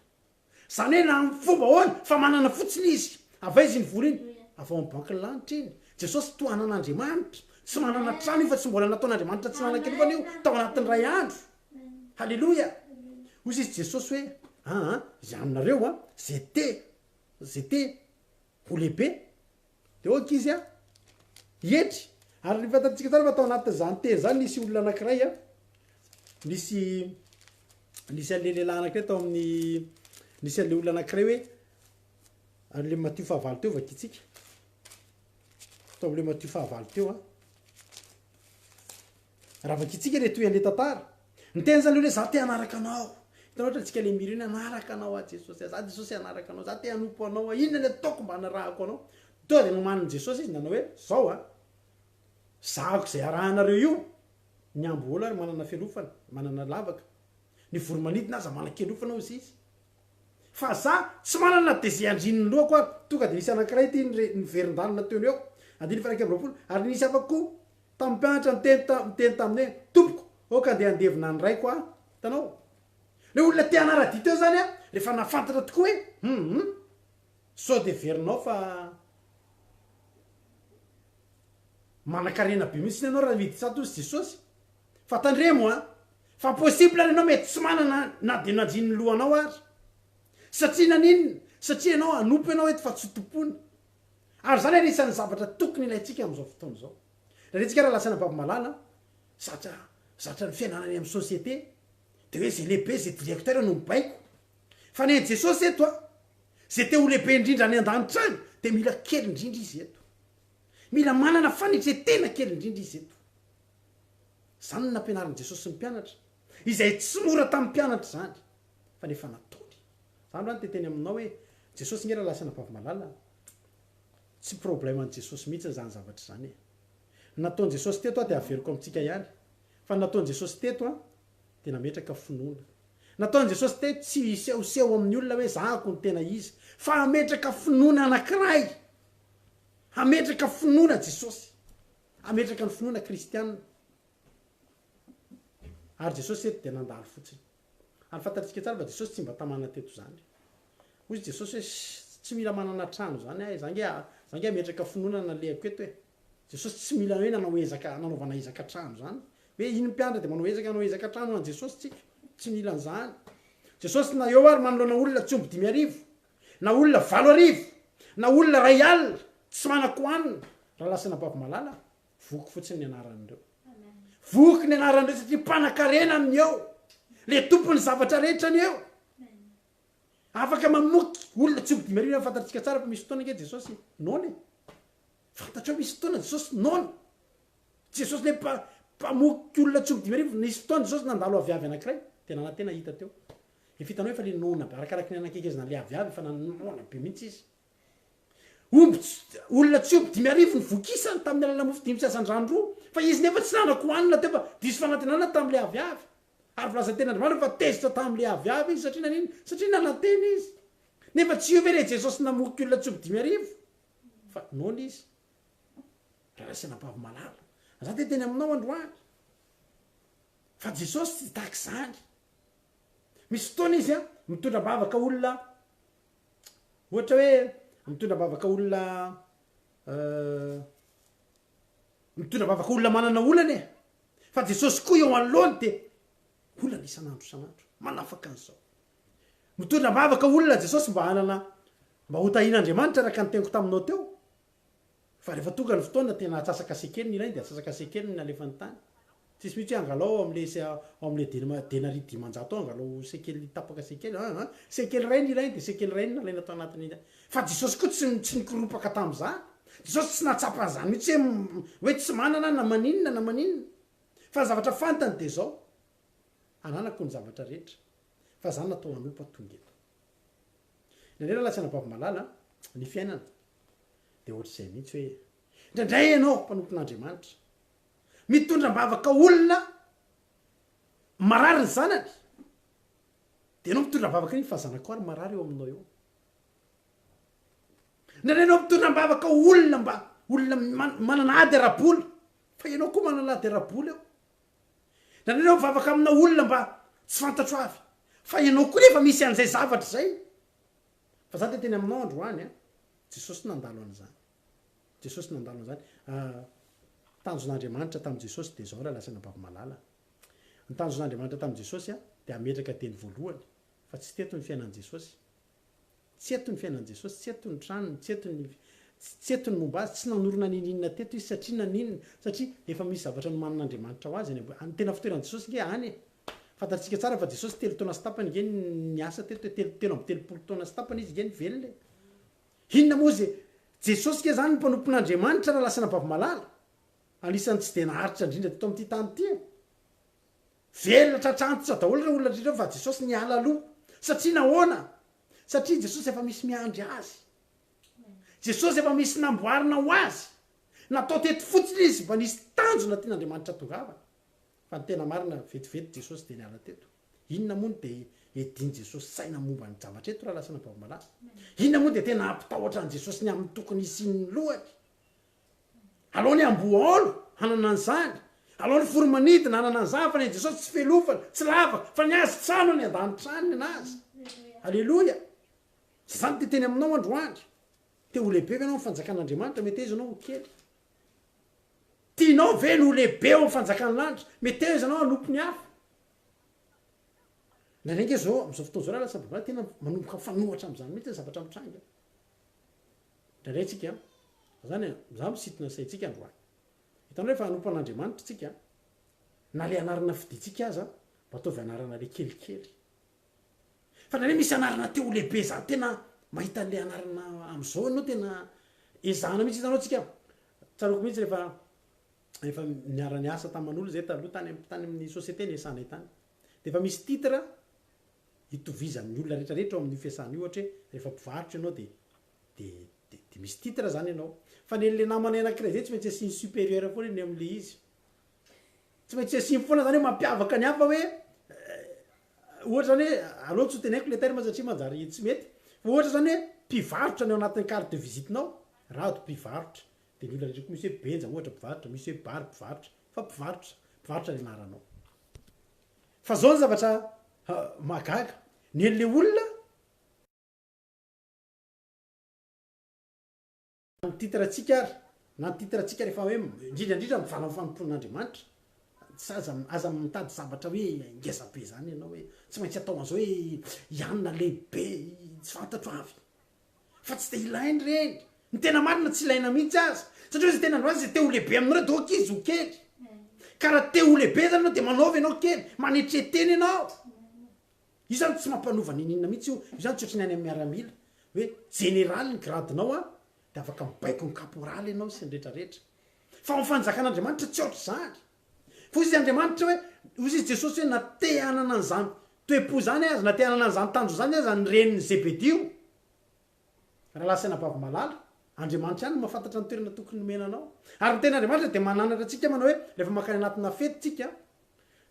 Speaker 1: zany hoe na my fomba hoany fa manana fotsiny izy avaizy ny vola iny avao amin'ny banky lanitra iny jesosy toanan'andriamanitra tsy manana trano io fa tsy mbola nataon'andriamanitra tsy nanan-kelofana io tao anatin'ny ray andro halleloia ozy izy jesosy hoe zay aminareo zay te ho lehibe de oka izy ietry ary ny fatantsika tsara fa tao anatin'zany teny zany nisy olona anankiray nisy an'le lehilahy anankiray tao amin'ny nisy an'le olona anankiray hoe an'le Matthieu fahavalo teo vakitsika tao am'le Matthieu fahavalo teo raha vakitsika re toy an'le tantara ny teny zany hoe za te anaraka anao hitanao ohatra antsika le miri ny anaraka anao jesosy za jesosy anaraka anao za te hanompo anao inona le ataoko mba hanarahako anao to de nomaniny jesosy izy nanao hoe zao zahako zay arahanareo io ny ambo olo ary manana fialofana manana lavaka ny voromanidina aza manan-kelofana ozy izy fa za tsy manana de zay andrininy lohako tonga de nisy anankiray ty niverin-dalina teony eo andiny faraky am'roapolo ary nisy afako tamin'ny mpianatra miteny tamin'ny hoe tompoko oka andeha andevina ny raiko hitanao le olona te anara-dy teo zany rehefa nafantatra tokoa hoe sao de verinao fa manan-karena be mihitsy ianao raha vidy sato ozy jesosy fa tandremo fa possible ary anao mety tsy manana na de nandriny ny lohanao ary satria naninona satria ianao anompo ianao ety fa tsy tompony ary zany anisan'ny zavatra tokony ilayntsika am'izao fotoana zao raharentsika raha lasana baby-malala zatra ny fiainana any amin'ny société de hoe zay lehibe zay directeur no mibaiko fa ny jesosy eto zay te ho lehibe indrindra any an-danitra any de mila kely indrindra izy eto mila manana fanitretena kely indrindra izy eto zany nampianarin' jesosy sy ny mpianatra izay tsy mora tamin'ny mpianatra zany fa nefa nataony zany rany teteny aminao hoe jesosy nge raha lasana baby-malala tsy problème an' jesosy mihitsy zany zavatra zany nataony jesosy teto de averiko amintsika ihany fa nataony jesosy teto de nametraka finoana nataony jesosy teto tsy isehoseho amin'ny olona hoe zahako ny tena izy fa ametraka finoana anankiray ametraka finoana jesosy ametraka ny finoana kristianina ary jesosy eto de nandalo fotsiny ary fantatsika tsara fa jesosy tsy mba tamana teto zany ozy jesosy hoe tsy mila manana trano zany zange ametraka finoana nalehako eto hoe jesosy tsy mila hoe nanaovana ezaka trano zany hoe iny mpianatra de manao ezaka trano an jesosy tsika tsy mila an'zany jesosy na eo ary manoloana olona tsy omby 5,000 na olona 8,000 na olona 1,000 tsy manako anina raha lasana baby-malala voky fotsiny ny anaran'ireo voky ny anaran'ireo satria mpanan-karena amin'ny eo le tompony zavatra rehetrany eo afaka mamoky olona tsy omby 5,000 fantatsika tsara fa misy fotoana nge jesosy nony fantatrao misy fotoana jesosy nony jesosy le mpamoky olona tsy omby 5,000 nisy fotoana jesosy nandalo aviavy anankiray tena natena hita teo efitanao efa le nona be arakaraky ny anakekezina le aviavy fa nanona be mihitsy izy olona tsy omby 5,000 ny vokisany tamin'ny alala mofo 5 sy asan-drandroa fa izy nefa tsy nanako anina teo fa diso fanantenana tamin'le aviavy ary filazaten'andriamanitra fa tezitra tamin'le aviavy izy satria naniny satria nanantena izy nefa tsy io ve le jesosy namoky olona tsy omby 5,000 fa nony izy raha rasana baby-malala za te teny aminao androany fa jesosy tsy tahaky zany misy fotoana izy mitondra-bavaka olona ohatra hoe mitondra-bavaka olona mitondra-bavaka olona manana olana fa jesosy koa eo anoloany de olana isan'andro manafaka an'izao mitondra-bavaka olona jesosy mba hotahin'andriamanitra raka ny teniko taminao teo fa rehefa tonga ny fotoana tena atsasaka sekeliny ilainy de atsasaka sekeliny nalefany tany tsisy mihitsy hoe angalao am'le denari 10 angalao sekely tapaka sekely sekely rainy ilainy de sekely rainy nalaina atao anatiny fa jesosy koa tsy nikoropaka tam'zany jesosy tsy natsapa zany mihitsy hoe tsy manana na maninona fa zavatra fantany de zao ananako ny zavatra rehetra fa zany natao anompo atonga eto nandrena lasana baby-malala ny fiainana de ohatr'izay mihitsy hoe indraindray ianao mpanompon'andriamanitra mitondra-bavaka olona marary ny zanany de anao mitondra-bavaka iny fa zanako ary marary eo aminao eo nanenao mitondram-bavaka olona mba olona manana ady arabola fa ianao koa manana ady arabola eo nanenao mivavaka amina olona mba tsy fantatro avy fa ianao koa nefa misy an'izay zavatra zay fa za teny aminao androany a jesosy nandalo an'izany jesosy nandalo an'izany tanjon'andriamanitra tamin'i jesosy de zao raha lasana bavy malala ny tanjon'andriamanitra tamin'i jesosy a de ametraka teny voalohany fa tsy teto ny fiainan'i jesosy tsy eto ny fiainan'i jesosy tsy eto ny tranony tsy eto ny momba azy tsy nanorona nininona teto izy satria naninona satria efa misy zavatra no manan'andriamanitra ho azy any tena fitoeran'i jesosy nge any fantatsika tsara fa jesosy 3 taona sy tapany nge niasa teto telo amby 30 taona sy tapany izy nge ny velona inona moa ze jesosy ke zany ny mpanompon'andriamanitra raha lasana bavy malala anisan'ny tsy de naharitra indrindra teto amin'ity tany ty velona tratrantitra daholo reo olona drindreo fa jesosy niala aloha satria nahoana satria jesosy efa misy miandry azy jesosy efa misy namboarina ho azy natao teto fotsiny izy mba nisy tanjona tian'andriamanitra tongavana fa ny tena marina vetivety jesosy de niala teto inona moa de ediny jesosy saina momba ny zavatra eto raha lasana bavy malala inona moa de tena ampitahotra an' jesosy ny amin'ny tokony isyny lohany aloha ny amboaolo hanana an'izany aloha ny foromanidina hanana an'izany fa ny jesosy tsy felofana tsy lavaka fa ny azy trano ny andany-tranony anazy alleloia zany te teny aminao androany te ho lehibe ve anao ny fanjakan'andriamanitra mety izy anao ho kely tianao ve no ho lehibe eo amin'ny fanjakany lanitra mety izy anao anompony hafa ndrainge zao am'izao fotoana zao raha lasa bavy tena manomboka fanohatra am'izany mety zavatra mitranga ndraindray tsika zany za misitona saitsika androany hitanao rehefa hanompan'andriamanitra tsika na le anarana fiditsika aza mba ataovy anarana le kelikely fa nare misy anarana teo lehibe za tena mahita le anarana am'izao anao tena ezana mihitsy itanao tsika tsaroko mihitsy rehefa niarany asa taman'olo zay taloha tany amin'ny société ny esanay tany de efa misy titre hitovizan'ny olona rehetrarehetra ao amin'ny fiasana io ohatra hoe rehefa mpivarotra ianao de misy titre zany ianao fa nele namanay anankiray zay tsy maintsy asiny supérieur foana ny am'le izy tsy maintsy asiny foana zany hoe mampiavaka ny hafa hoe ohatra zany hoe aloha tsy ho tenaiko le terme satria manjary tsy mety fa ohatra zany hoe mpivarotra ny ao anatin'ny carte de visitinao rado mpivarotra de ny olona rehetra koa misy hoe benja ohatra mpivarotra misy hoe bary mpivarotra fa mpivarotra le anaranao fa zao ny zavatra magaga ny an'le olona titratsika ary na titratsika rehefa hoe indrindrandrindra mivala fanompon'andriamanitra aza mitady zavatra hoe ngezabe zany ianao hoe tsy maintsy atao an'izao hoe ianona lehibe tsy fantatro avy fa tsy de ilainy reny ny tena marina tsy ilaina mihitsy azy satria hoe zay tena androazy zay te ho lehibe aminareo de okizy ho kely ka raha te ho lehibe zany anao de manaovy ianao kely manetreteny ianao io zany tsy mampanova ninina mihitsy io zany tsy ohatry ny any amin'ny miaramila hoe général ny gradinao a de afaka mibaiko ny kaporaly ianao sy ny rehetrarehetra fa mifanjakan'andriamanitra tsy ohatry zany fa izy andriamanitra hoe ozy izy jesosy hoe na te hanana an'izany toe-po zany azy na te hanana an'izany tanjo zany azy ny reniny zebedio raha lasana bavy malala andriamanitra ihany no mahafantatra ny toerana tokony nomenanao ary ny tena andriamanitra de mananatra atsika manao hoe rehefa makany anatina fety tsika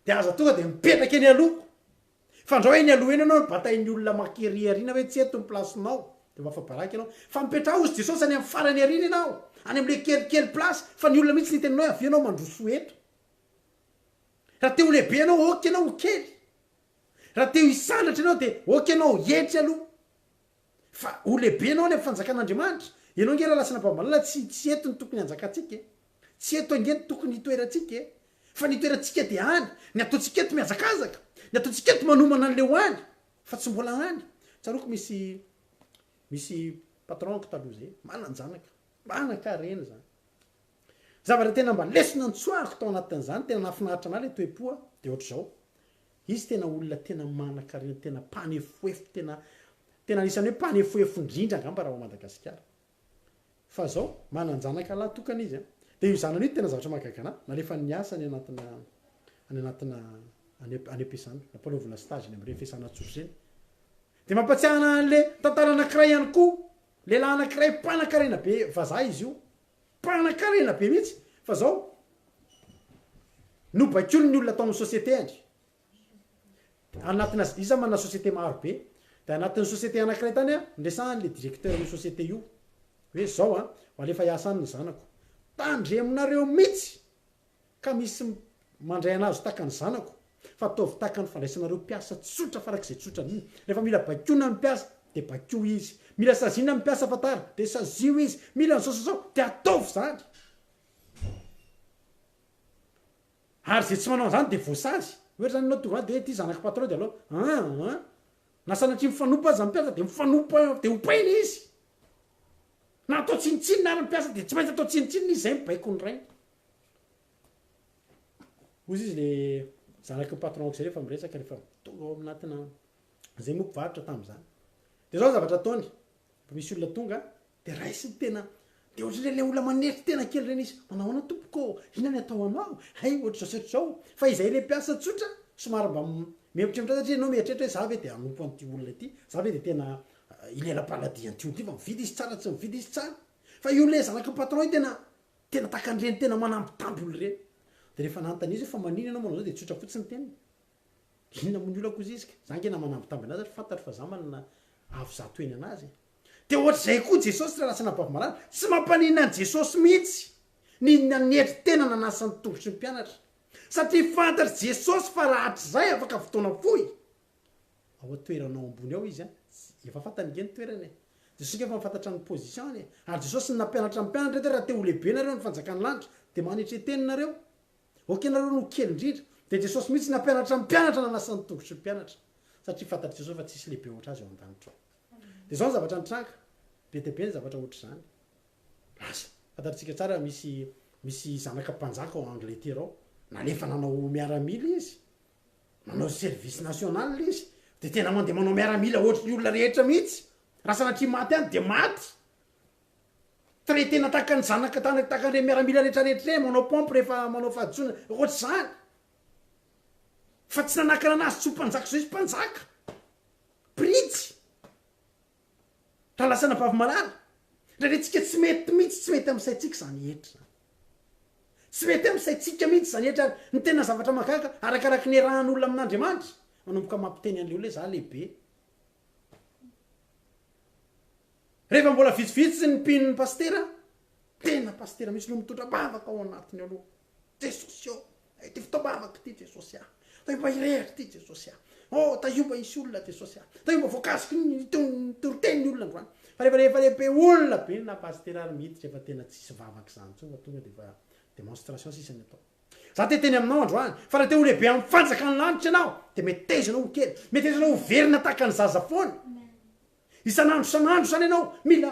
Speaker 1: de aza tonga de mipetraka eny aloha fa ndrao eny aloha eny anao ny batain'ny olona makery ariana hoe tsy eto ny placenao de mafabaraky ianao fa mipetra ozy jesosy any amin'ny farany ariana ianao any am'le kelikely place fa ny olona mihitsy nitenanao avy ianao mandroso eto raha te ho lehibe anao oky anao ho kely raha te ho isandratra ianao de oky anao etry aloha fa ho lehibe anao any am'fanjakan'andriamanitra ianao nge raha lasana bavy tsy eto ny tokony anjakatsika tsy eto ange ny tokony hitoeratsika fa nitoeratsika de any ny ataotsika eto miazakazaka ny ataotsika eto manomana an'le ho any fa tsy mbola any tsaroko misy patronko taloha zay mananjanaka manaka reny zany zavatra tena mba lesona ntsoahako tao anatin'izany tena nafinaritra ana le toe-poa de ohatr' zao izy tena olona tena manaka-reny tena mpanefoefo tena anisan'ny hoe mpanefoefo indrindra angamba raha ao Madagasikara fa zao mananjanaka lahy tokana izy de io zanany io tena zavatra mahagaga ana nalefa niasa any anatina any ampiasana nampanaovana stage ny am'reny fiasana tsotra zeny de mampatsiahana an'le tantara anankiray ihany koa lehilahy anankiray mpanakarena be vazaha izy io mpanakarena be mihitsy fa zao nobakolo ny olona atao amin'ny société andry anatina iza manana société maro be de anatin'ny société anankiray tany a ndresan'le directeur io société io hoe zao a alefa hiasanyny zanako tandre aminareo mihitsy ka misy mandray anazy takany zanako fa ataovy takany fandraisanareo mpiasa tsotra farak'izay tsotra iny rehefa mila bakiona mpiasa de bakio izy mila sazina mpiasa fatara de sazio izy mila nysosozao de ataovy zany ary zay tsy manao zany de voasazy ohatra zany anao tonga de ty zanaka patron de aloha na sanatria mifanopa azy mpiasa de mifanopa de opaina izy na atao tsinitsinina ary mpiasa de tsy maintsy atao tsinitsinina izy zay mibaiko ny rainy ozy izy le zanaky patronko zay rehefa miresaka rehefa tonga ao aminatina zay mopivarotra tam'zany de zao zavatra ataony misy olona tonga de raisiny tena de ohatrany le olona manetry tena kely reny izy manao ana tompoko inany atao anao hay ohatra zao zao fa izay le mpiasa tsotra somary mba memitremitra satria anao mieritreritra hoe za ve de anompo an'ity olona ity za ve de tena ilela-paladia an'ity olo ty fa mividy izy tsara tsy mividy izy tsara fa io le zanaky patron tena takan'ireny tena manambitamby olo reny de rehefa nanontany izy fa manino anao manao zao de tsotra fotsiny teniny inona mony olo akozy izy ka za ngena manambitamby anazy fantatry fa za manana avo za toeny anazy de ohatr'izay koa jesosy raha lasana bavy-malala tsy mampanina an jesosy mihitsy ny nanetry tena nanasany tongotry ny mpianatra satria fantatry jesosy fa rahatry zay afaka fotoana foy ao atoeranao ambony ao izy a efa fantany nge ny toerany jesosy nge fa mifantatra ny pozisiony ary jesosy ny nampianatra mpianatra te raha te ho lehibe nareo ny fanjakany lanitra de manetry teninareo oke nareo no kely indrindra de jesosy mihitsy nampianatra mpianatra nanasany tongotry ny mpianatra satria fantatry jesosy fa tsisy lehibe ohatra azy eo an-danitra de zao ny zavatra nitranga be de be ny zavatra ohatra zany lasa fantatritsika tsara misy zanaka mpanjaka ao angleterre ao nalefa nanao miaramila izy nanao service national izy de tena mandeha manao miaramila ohatry ny olona rehetra mihitsy raha sanatria maty any de maty tre tena takany zanaka takanyre miaramila rehetrarehetra re manao pompe rehefa manao fahaditsona ohatry zany fa tsy nanakana anazy tsy ho mpanjaka zao izy mpanjaka pritsy raha lasana bavy-malala rahretsika tsy mety mihitsy tsy mety am'saitsika zany etra tsy mety am'saitsika mihitsy zany etra ary ny tena zavatra mahagaga arakaraky ny rahan'olona amin'andriamanitra manomboka mampiteny an'le olo hoe za lehibe rehefa mbola vitsivitsy ny mpinony pastera tena pastera misy lo mitondra bavaka ao anatiny aloha jesosy ao ty fitaobavaka ty jesosy a taomba irehitra ty jesosy a taomba isy olona jesosy a taomba voakasiky toroteny olona androany fa rehefa lehibe olona be na pastera ary miditra efa tena tsisy vavaka zany tso fa tonga de fa démonstration sisany atao za te teny aminao androany fa raha te ho lehibe amin'ny fanjaka ny lanitra ianao de metezanao ho kely metezanao ho verina taka ny zaza foana isan'andro zany ianao mila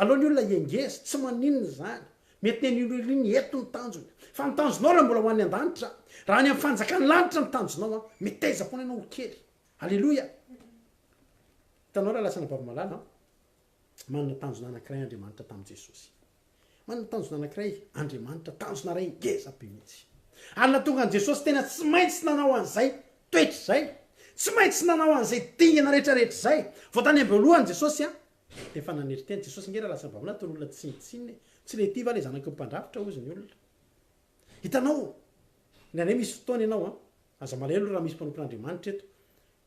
Speaker 1: aloha ny olona iengeza tsy maninona zany mety ny olo iny eto ny tanjony fa nitanjonao raha mbola ho any an-danitra raha any amin'ny fanjaka ny lanitra nitanjonao a meteza foana ianao ho kely alleloia hitanao raha lasana bavy-malala manana tanjona anankiray andriamanitra tamin'i jesosy manana tanjona anankiray andriamanitra tanjona ray ngeza be mihitsy alina tonga an' jesosy tena tsy maintsy nanao an'izay toetra zay tsy maintsy nanao an'izay dingana rehetrarehetra zay vo tany ambelohany jesosy a de efa nanetry teny jesosy nge raha lasana bavy-malala tony olona tsinitsininy tsy le ty va le zanaka mpandrafitra ozy ny olona hitanao nane misy fotoana ianao a aza malelo raha misy mpanompon'andriamanitra eto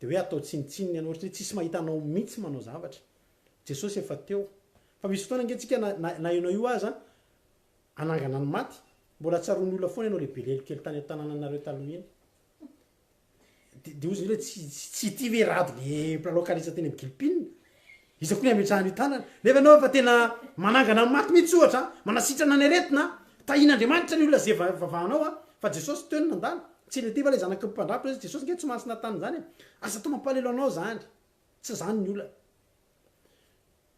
Speaker 1: de hoe atao tsinitsininy ianao ohatra hoe tsisy mahitanao mihitsy manao zavatra jesosy efa teo fa misy fotoana ngentsika na ianao io aza anangana ny maty mbola tsaroany olona foana ianao lehibe lelokely tany tanànanareo taloha iny de ozy ny hoe tsy ty ve rado le mplalokalisa teny am'gilipinina iza koa ny ametrahany io tanana nefa anao efa tena manangana ny maty mihitsy ohatra manasitrana ny aretina tahin'andriamanitra ny olona zay vavahanao a fa jesosy teo ny nandana tsy le ty va le zanaky mpandrafitra izy jesosy nge tsy mahasina tany zany asa to mampalelo anao zany tsy zany ny olona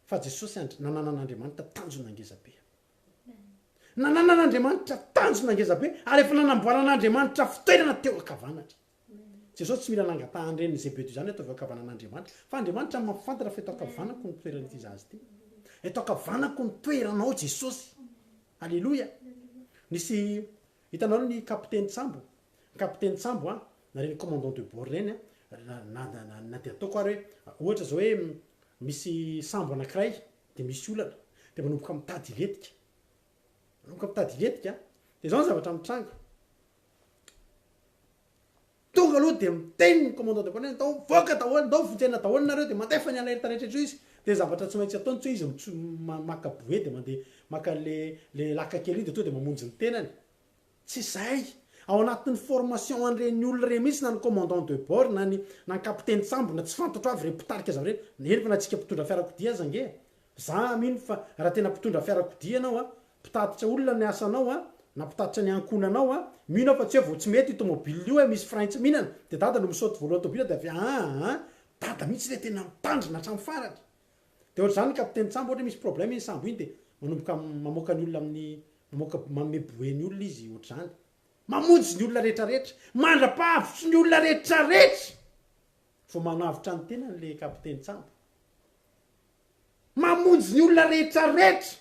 Speaker 1: fa jesosy nananan'andriamanitra tanjona angezabe nananan'andriamanitra tanjona angezabe ary efa nanamboaran'andriamanitra fitoerana teo akavanatra jesosy tsy mila nangatahany reny zay be toy zany atao akavanan'andriamanitra fa andriamanitra mafantatra fa eto akavanako ny toerana ity zazy ty eto akavanako ny toeranao jesosy alleloia nisy hitanao ny kapitaine sambo a na reny commandant de bord reny a na de ataoko ary hoe ohatra zao hoe misy sambo anankiray de misy olana de manomboka mitady iletika de zao ny zavatra mitranga tonga aloha de miteny ny commandant de bord tao voaka daholo ndao vonjena daholo nareo de mandefa ny alerta rehetra io izy de zavatra tsy maintsy ataony tsy izy maka boe de mandeha maka le laka kely iny de to de mamonjy ny tenany tsy zay ao anatin'ny formation an'ireny olona re mihitsy na ny commandant de bord na ny capitaine sambo na tsy fantatra avy re mpitarika azy re neny fa na tsika mpitondra fiarakodia aza nge za mino fa raha tena mpitondra fiarakodia anao a mpitatitra olona ny asanao a na mpitatitra ny ankonanao a mino fa tsy hoe vao tsy mety tomobile io hoe misy frein tsy mihinana de dada no misaoty voalohany tomobile de avy dada mihitsy le tena mitandrina hatramy farany de ohatr' zany capitaine sambo ohatra misy problème iny sambo iny de manomboka mamoaka ny olona amin'ny mamoaka mameboeny olona izy ohatr' zany mamonjy ny olona rehetrarehetra mandra-pahavotsy ny olona rehetrarehetra vo manavitra ny tena le capitaine sambo mamonjy ny olona rehetrarehetra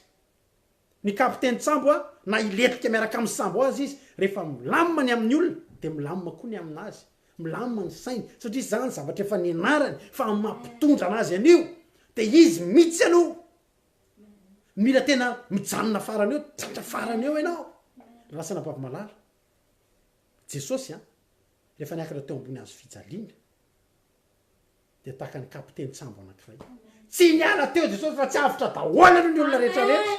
Speaker 1: ny capitaine sambo a na iletika miaraka amin'ny sambo azy izy rehefa milamina ny amin'ny olona de milamina koa ny aminazy milamina ny sainy satria zany zavatra efa nianarany fa mampitondra anazy anio de izy mitsy aloha mila tena mijanona farany eo tratra farany eo ianao lasana bavamalala jesosy a rehefa niakatra teo ambony azo fijaliana de taka ny capitaine sambo anankiray tsy niala teo jesosy fa tsy avitra daholo aloha ny olona rehetrarehetra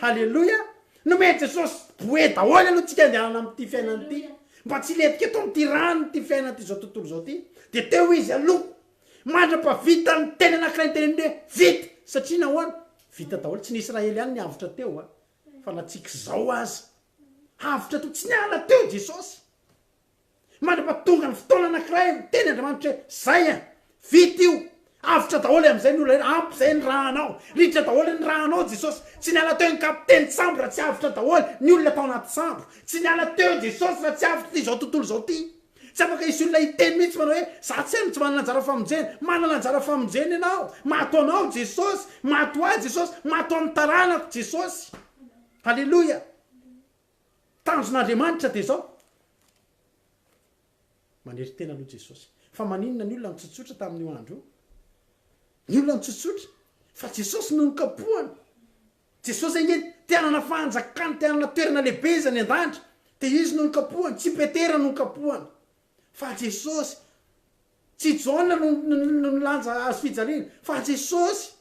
Speaker 1: halleloia nomeny jesosy boe daholo aloha tsika andehanana am'ty fiainany ty mba tsy letika eto am'ty rano ty fiainany ty zao tontolo zao ty de teo izy aloha mandra-pavita ny teny anankiray ny teneny hoe vita satria nahoana vita daholo tsy ny israely any ny avitra teo a fa natsika zao azy avitra to tsy niala teo jesosy mandra-patonga ny fotoana anankiray teny andriamanitra hoe zay a vita io avitra daholo am'izay ny olona ampy zay ny rahanao ritra daholo ny rahanao jesosy tsy niala teo ny capitaine sambo raha tsy avitra daholo ny olona tao anaty sambo tsy niala teo jesosy raha tsy avitra ty zao tontolo zao ty tsy afaka isy olona hiteny mihitsy manao hoe za tsy any tsy manana anjara famonjeny manana anjara famonjeny ianao mato anao jesosy mato ahy jesosy mato amin'ny taranako jesosy halleloia tanjon'andriamanitra de zao manery tena aloha jesosy fa maninona ny olona nitsotsotra tamin'io andro ny olona nitsotsotra fa jesosy no nikapohany jesosy enge tianana fanjakany tianana toerana lehibe izy any an-danitra de izy no nikapohany tsy petera no nikapohany fa jesosy tsy jona no lanja azo fijaliana fa jesosy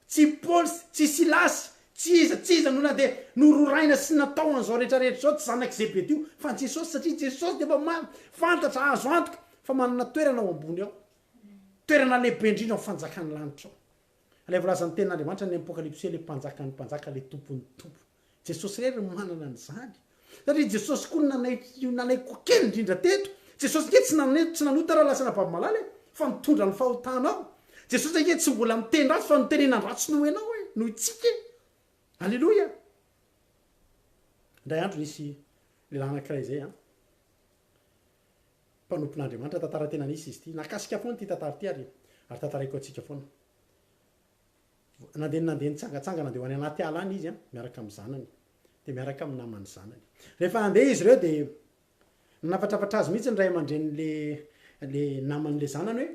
Speaker 1: tsy paoly tsy silasy tsy iza no na de nororaina sy natao an'izao rehetrarehetra zao tsy zanaky zebedy io fa jesosy satria jesosy de efa fantatra azo antoka fa manana toerana ao ambony ao toerana lehibe indrindra ny fanjakany lanitra ao ale volazan'ny ten'andriamanitra ny apokalypsy le mpanjakany mpanjaka le tompony tompo jesosy rery manana an'izany satria jesosy koa nanaiko kely indrindra teto jesosy nke tsy nanota raha lasana bavamalala fa mitondra ny fahotanao jesosy anke tsy mbola miteny ratsy fa nitenenandratsy no ianao e noho itsika halleloia ndray andro nisy lehilahy anankiray zay a mpanompon'andriamanitra tantara tena nisy izy ty nakasika foana ty tantara ty ary tantaraiko atsika foana nandeha nitsangatsanga nandeha ho any anaty ala any izy a miaraka amin'ny zanany de miaraka amin'ny namany zanany rehefa andeha izy reo de nafatrafatra azy mihitsy ny ray aman-dren'le naman'le zanany hoe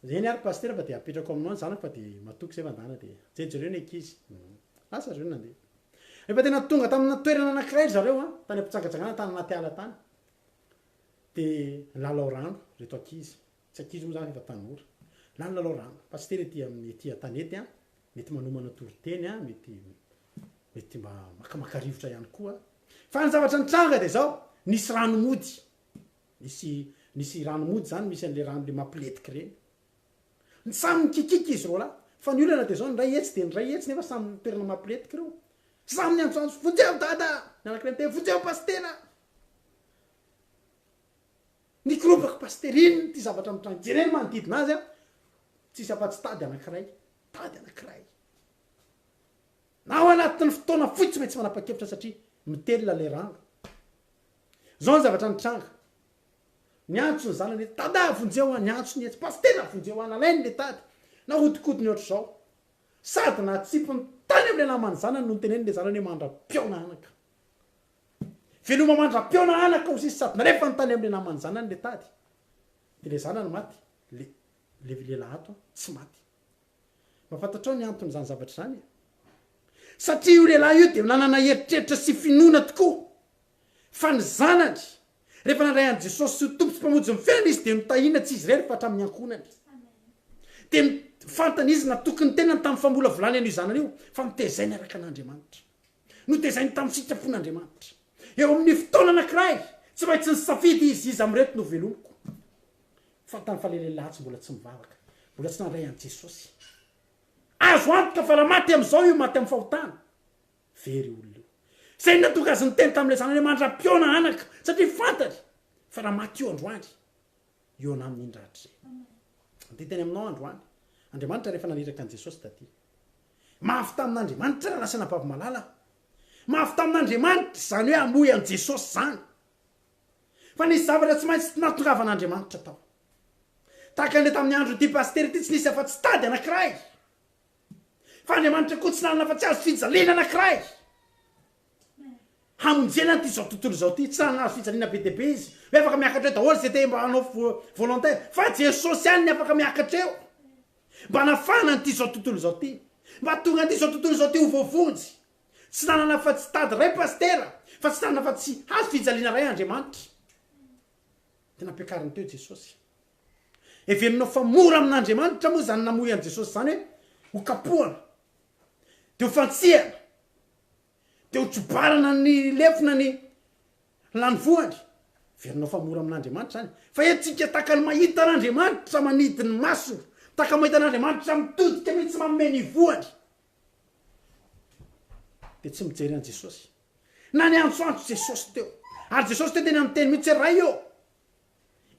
Speaker 1: zay ny ary paster fa de apetrako aminao ny zanako fa de matoky zay vandana de jejereo ny ankizy lasa reo nandeha rehefa tena tonga tamina toerana anankiray zareo a tany ampitsangatsangana tany anaty ala tany de lalao rano reto ankizy tsy ankizy moa zany efa tanora lany lalao rano paster ety tanety a mety manomana toriteny a mety mba makamakarivotra ihany koa fa ny zavatra nitranga de zao nisy rano mody nisy rano mody zany misy an'le rano le mampiletiky reny ny samy mikikiky izy ro la fa ny olana de zao nyray etsy de nyray etsy nefa samy toerana mampiletiky reo samy ny androandro vonjeo dada ny anakireny te vonjeo pastera nikorobaky pasteriny ty zavatra mitranga jereny manodidina azy a tsisy afa-tsy tady anankiray na ao anatin'ny fotoana fotsy tsy maintsy manapa-kevitra satria mitelona le rano zao ny zavatra nitranga niantso ny zanany tada vonjeo a niantso ny etsy pastera vonjeo ana alainy le tady na hodikodiny ohatr' zao sady na tsipy ny tany am'le namany zanany no nyteneny le zanany hoe mandra-piona anaka veloma mandra-piona anaka ozy izy sady narefa ny tany am'le namany zanany le tady de le zanany maty le lelahato tsy maty mafantatrao ny antony zany zavatra zany satria io lehilahy io de nanana heritreritra sy finoana tokoa fa ny zanany rehefa nandray an' jesosy sy tompo sy mpamonjy mifenana izy de mitahina tsy izy rery fa hatramin'ny ankonany de fantany izy na tokony tenany tamin'ny fambola volany an'io zanany io fa mitezainy araka an'andriamanitra no tezainy tamin'ny sitrapon'andriamanitra eo amin'ny fotoana anankiray tsy maintsy ny safidy izy am'reto no velomiko fantany falelelatsy mbola tsy mivavaka mbola tsy nandray an' jesosy azo antoka fa raha maty am'izao io maty amin'ny fahotana very olona io zay natoka azy ny teny tam'le zanany mandra-piona anaka satria fantany fa raha maty io androany eo na amin'ny indratra zay de teny aminao androany andriamanitra rehefa naniraka an' jesosy taty mafy tamin'andriamanitra raha lasa nampavamalala mafy tamin'andriamanitra zany hoe amoy an' jesosy zany fa nisy zavatra tsy maintsy natongavan'andriamanitra tao tahaka an'le tamin'ny andro ty pastery ty tsy nisy afa tsy tady anankiray fa andriamanitra koa tsy nanana fa tsy azo fijaliana anankiray hamonjena ty zao tontolo zao ty tsy nanana azo fijaliana be deabe izy hoe afaka miakatra eo daholo zay te mba hanao volontaire fa jesosy any ny afaka miakatra eo mba nafanany ty zao tontolo zao ty mba tonga ty zao tontolo zao ty ho voavonjy tsy nanana fa tsy tady ray pastera fa tsy nanana fa tsy hazo fijaliana ray andriamanitra tena ampiakariny teo jesosy everinao fa mora amin'andriamanitra moa zany namoy an' jesosy zany hoe ho kapohana de ho fantsiana de ho trobarana ny lefona ny lany voany verinao fa mora amin'andriamanitra zany fa etsika taka ny mahita an'andriamanitra manidiny masony taka mahita an'andriamanitra mitodika mihitsy manome ny voany de tsy mijery an' jesosy na ny antsoantso jesosy teo ary jesosy teo teny amin'ny teny mihitsy raha io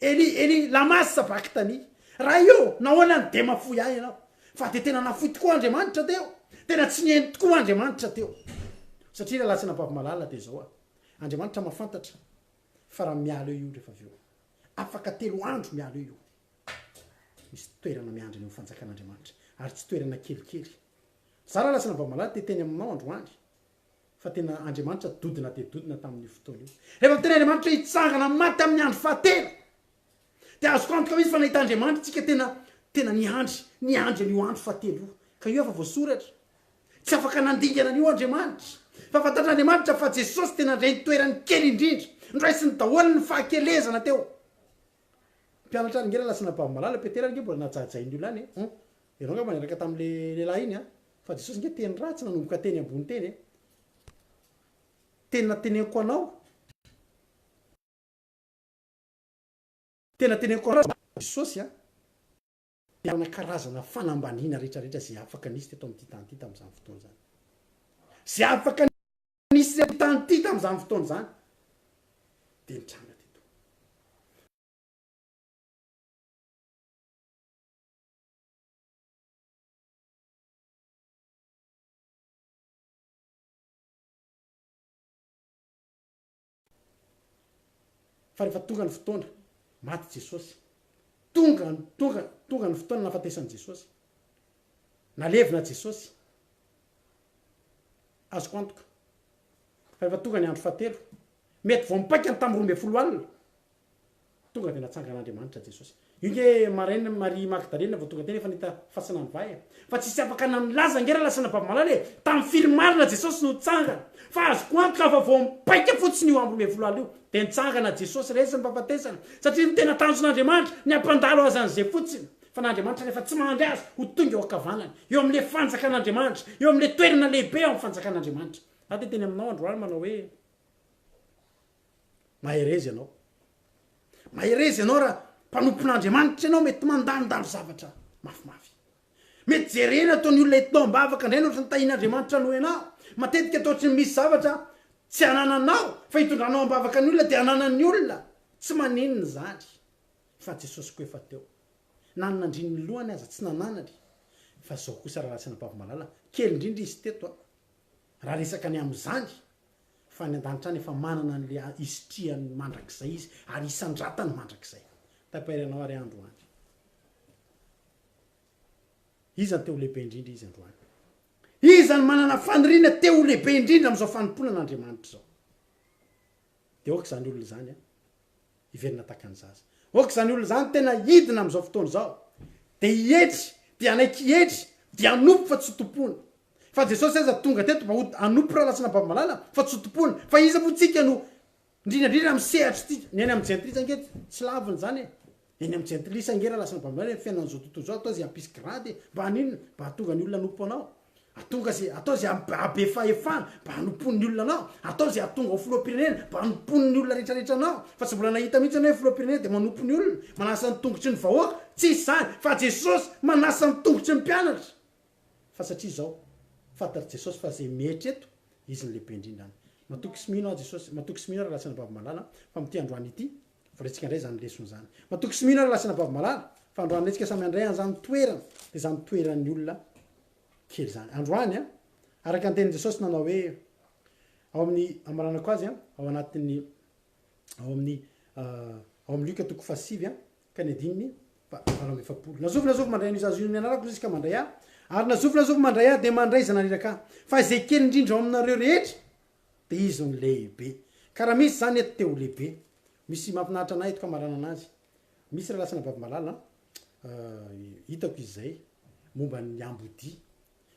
Speaker 1: eli lamasa baky tany raha io nahoanany de mafoy ahy ianao fa de tena nafoy tokoa andriamanitra teo tena tsy nieny tokoa andriamanitra teo satria raha latsa nampavamalala de zao andriamanitra mafantatra fa raha miala eo io rehefa aveo afaka 3 andro miala eo io misy toerana miandriny eo fanjakan'andriamanitra ary tsy toerana kelikely za raha latsa nampavamalala te teny aminao androany fa tena andriamanitra dodina de dodina tamin'ny fotoana io rehefa tena andriamanitra hitsangana maty amin'ny andro fahatelo de azoko antoka izy fa nahita andriamanitra tsika tena niandry an'io andro fahatelo io ka io afa voasoratra tsy afaka nandingana an'io andriamanitra fa fantatr'andriamanitra fa jesosy tena ndray nitoerany kely indrindra ndraisiny daholo ny fahakelezana teo mpianatra any ngera lasa nampavamalala petera nge mbola najajainy io lany ianao nga maneraka tam'le lehilahy iny fa jesosy nge teny ratsy nanomboka teny ambony teny tena teneko anao tena teneko anao jesosy ana karazana fanambanina rehetrarehetra zay afaka nisy teto amin'ty tany ty tam'izany fotoana zany zay afaka nisy tany ty tam'izany fotoana zany de nitranga teto fa rehefa tonga ny fotoana maty jesosy tonga ny fotoana nafatesan'i jesosy nalevina jesosy azoko antoka fa rehefa tonga ny andro fahatelo mety vao mipaika ny tamin'ny 12 alina tonga de natsangan'andriamanitra jesosy io nge maraina Marie Magdalena vao tonga teny efa nita fasanany vay fa tsisy afaka namilaza ngera lasa nampavamalala hoe tamin'ny filimarina jesosy no tsangana fa azoko antoka fa vao mipaika fotsiny io ambro 12 alina io de nitsangana jesosy resy ny mpafatesana satria ny tena tanjon'andriamanitra ny ampandalo azy an'izay fotsiny fa n'andriamanitra rehefa tsy mandry azy ho tonga eo akavanany eo amin'le fanjakan'andriamanitra eo amin'le toerana lehibe eo amin'ny fanjakan'andriamanitra de teny aminao androany manao hoe maherezy ianao raha mpanompon'andriamanitra ianao mety mandandalo zavatra mafimafy mety jerena ataony olona etinao mbavaka indray nohatra nytahin'andriamanitra no ianao matetika ataotry ny misy zavatra tsy anananao fa hitondranao ambavaka ny olona de ananan'ny olona tsy maninony zany fa jesosy koa efa teo nanandrinny lohany aza tsy nananany fa zao kosa raha ratsy nampavamalala kely indrindra izy teto raha resaka ny am'izany fa ny an-danitra any efa manana n'le isitriany mandrak'izay izy ary isandratany mandrak'izay tapairanao ary androany izany teo lehibe indrindra izy androany izany manana fanirina teo lehibe indrindra am'izao fanompoana n'andriamanitra zao de oka zany olona zany iverina takan'zaza oka zany olona zany tena hidina am'izao fotoana zao de hietry de anaiky hietry de anopo fa tsy tompona fa jesosy aza tonga teto mba anompo raha lasina ampavamalala fa tsy tompona fa iza moa tsika no indrindrandrindra misehatra ty ny any am'jentilisa nge tsy laviny zany eny am'jentilisa ngera lasana bambolana fiainan'zao tontolo zao atao zay ampisy grady mba haninona mba hatonga ny olona anompo anao atonga zay atao zay abe fahefana mba hanompon'ny olona anao atao zay atonga ho filohampirenena mba hanompon'ny olona rehetrarehetra anao fa tsy mbola nahita mihitsy anao hoe filohampirenena de manompo ny olona manasa ny tongotry ny vahoaka tsisy zany fa jesosy manasa ny tongotry ny mpianatra fa satria zao fantary jesosy fa zay mihatra eto izy ny lehibe indrindrany matoky sy mino jesosy matoky sy mino raha lasana bavy malala fa mity androany ity vorentsika indray zany lesony zany matoky sy mino raha lasana bavy malala fa androany retsika samy andray an'zany toerana de zany toeran'ny olona kely zany androany a araka anteniny jesosy nanao hoe ao amin'ny amaranako azy a ao anatin'ny ao amin'ny Luka toko fasivy a ka ny adininy valo amby efapolo nazovy mandray an'izy azo io ny anarako izy ka mandray a ary nazovy mandray a de mandray zananiraka fa zay kely indrindra ao aminareo rehetra de izy ny lehibe karaha misy zany eto teo lehibe misy mampinahitra anay eto ka marana anazy misy raha lasana bavy malala hitako izy zay momba ny ambodi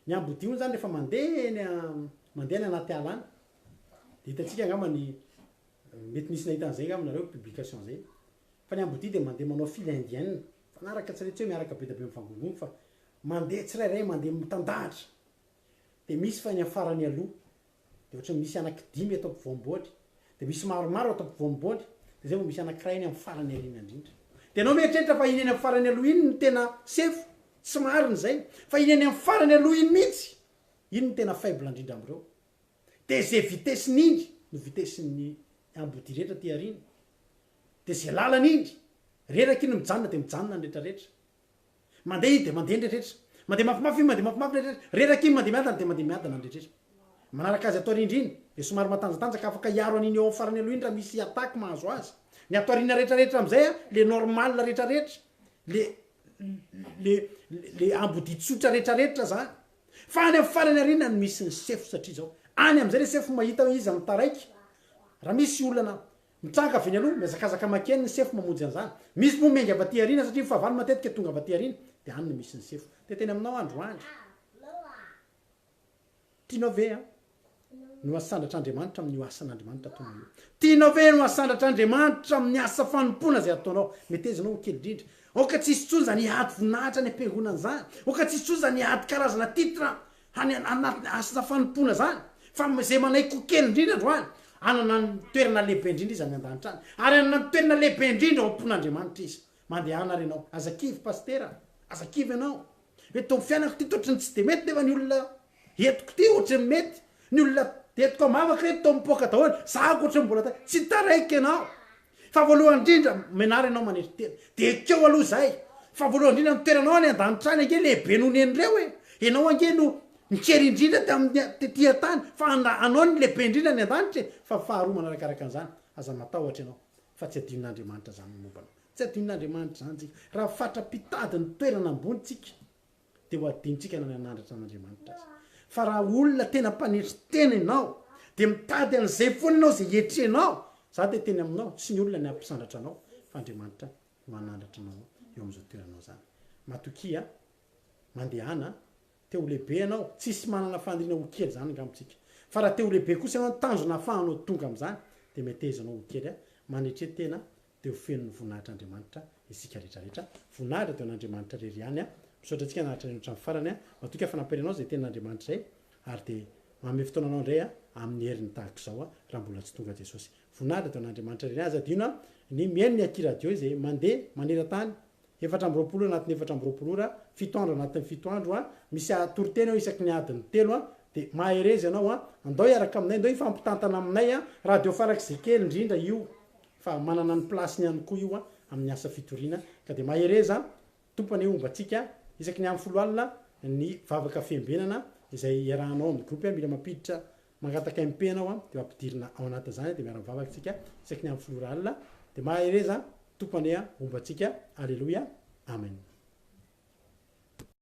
Speaker 1: ny ambodi io zany rehefa mandeha ny anaty ala any de hitatsika angambany mety nisy nahita an'izay ngaminareo publication zay fa ny ambodi de mandeha manao file indienne fanaraka tsy retsy hoe miaraka be da be mifangongono fa mandeha tsirairay mandeha mitandahatra de misy fa ny afarany aloha de ohatra misy anaky 5 atao mpivoamboatra de misy maromaro atao mpivoamboatra de zay vao misy anakiray iny amin'ny farany arina indrindra de anao mieritreritra fa iny eny amin'ny farany aloha iny ny tena sefo tsy mariny zay fa iny eny amin'ny farany aloha iny mihitsy iny ny tena faible indrindra am'ireo de zay vitesiny indry no vitesin'ny ambodi rehetra ty arina de zay lalany indry reraky iny mijanona de mijanona ny rehetrarehetra mandeha iny de mandeha ny rehetrarehetra mandeha mafimafy iny mandeha mafimafy rehetrarehetra reraky iny mandeha miadana de mandeha miadana ny rehetrarehetra manaraka azy atao rindriny de somary matanjatanjaka afaka iaro an'iny eo amin'ny farany aloha iny raha misy ataky mahazo azy ny ato arina rehetrarehetra am'izay a le normal rehetrarehetra le ambodi tsotra rehetrarehetra zany fa any amin'ny farany arina ny misy ny sefo satria zao any am'izay le sefo mahita izy amin'ny taraiky raha misy olana mitsanga avy ny aloha mizakazaka makeny ny sefo mamonjy an'zany misy mo mengy avaty arina satria fahavalo matetika tonga avaty arina de any no misy ny sefo de teny aminao androany tianao ve a no asandratr'andriamanitra amin'ny asan'andriamanitra ataonao io tianao ve no asandratr'andriamanitra amin'ny asa fanompona zay ataonao metezinao kely indrindra oka tsisy tsony zany hiady voninahitra ny ampiangonana zany oka tsisy tsony zany hiady karazana titra hany anaty asa fanompona zany fa zay manaiky kely indrindra androany anana ny toerana lehibe indrindra izy amin'ny an-danitra any ary anana ny toerana lehibe indrindra ao ampon'andriamanitra izy mandehana renao azakivy pastera azakivy anao hoe to fianako ty totrany tsy de mety nefa ny olona etiko ty ohatry ny mety ny olona etiko mavaka reto to mipoaka daholo zako ohatry mbola tsy taraiky anao fa voalohany indrindra menary anao manetry tena de keo aloha zay fa voalohany indrindra mitoeranao any an-danitra any ange lehibe noho ny enireo e ianao ange no mikery indrindra tia tany fa anao ny lehibe indrindra ny an-danitra fa faharoa manarakaraka an'izany aza matahotra ianao fa tsy adinon'andriamanitra zany mombana tsy adinon'andriamanitra zany tsika raha fatra-pitady ny toerana ambony tsika de ho adinitsika na ny anandratra an'andriamanitra azy fa raha olona tena mpanetry tena ianao de mitady an'izay foana ianao zay etrenao za de teny aminao tsy ny olona ny ampisandatra anao fa andriamanitra manandratra anao eo am'izao toeranao zany matokia mandehana teo lehibe anao tsisy manana fandriana ho kely zany ngamitsika fa raha teo lehibe kosa ianao tanjona afahanao tonga am'izany de metezanao ho kely a manetre tena de ho fenony voninahitra andriamanitra isika rehetrarehetra voninahitra teo an'andriamanitra rery ihany a misaotra antsika naharitra ny trano farany a matoka fanampirenao zay tenan'andriamanitra zay ary de manome fotoananao indray a amin'ny heriny tahaka zao a raha mbola tsy tonga jesosy voninahitra teo an'andriamanitra rery azy adino a ny miaino ny akiradio zay mandeha maneran-tany 420 anatin'ny 420 ora 7 andro anatin'ny 7 andro a misy atoroteny ao isaky ny adiny 3 a de maherezy anao a andao iaraka aminay andao ifampitantana aminay a raha de farak'izay kely indrindra io fa manana ny plasiny ihany koa io a amin'ny asa fitoriana ka de mahereza tompany ombatsika isaky ny amin'ny folo alina ny vavaka fiambenana izay iarahanao amin'ny groupe mila mampiditra mangataka MP anao a de mampidirina ao anatin'izany de miara mivavaka tsika isaky ny amin'ny folo alina de mahereza tompany a ombatsika alleluia amen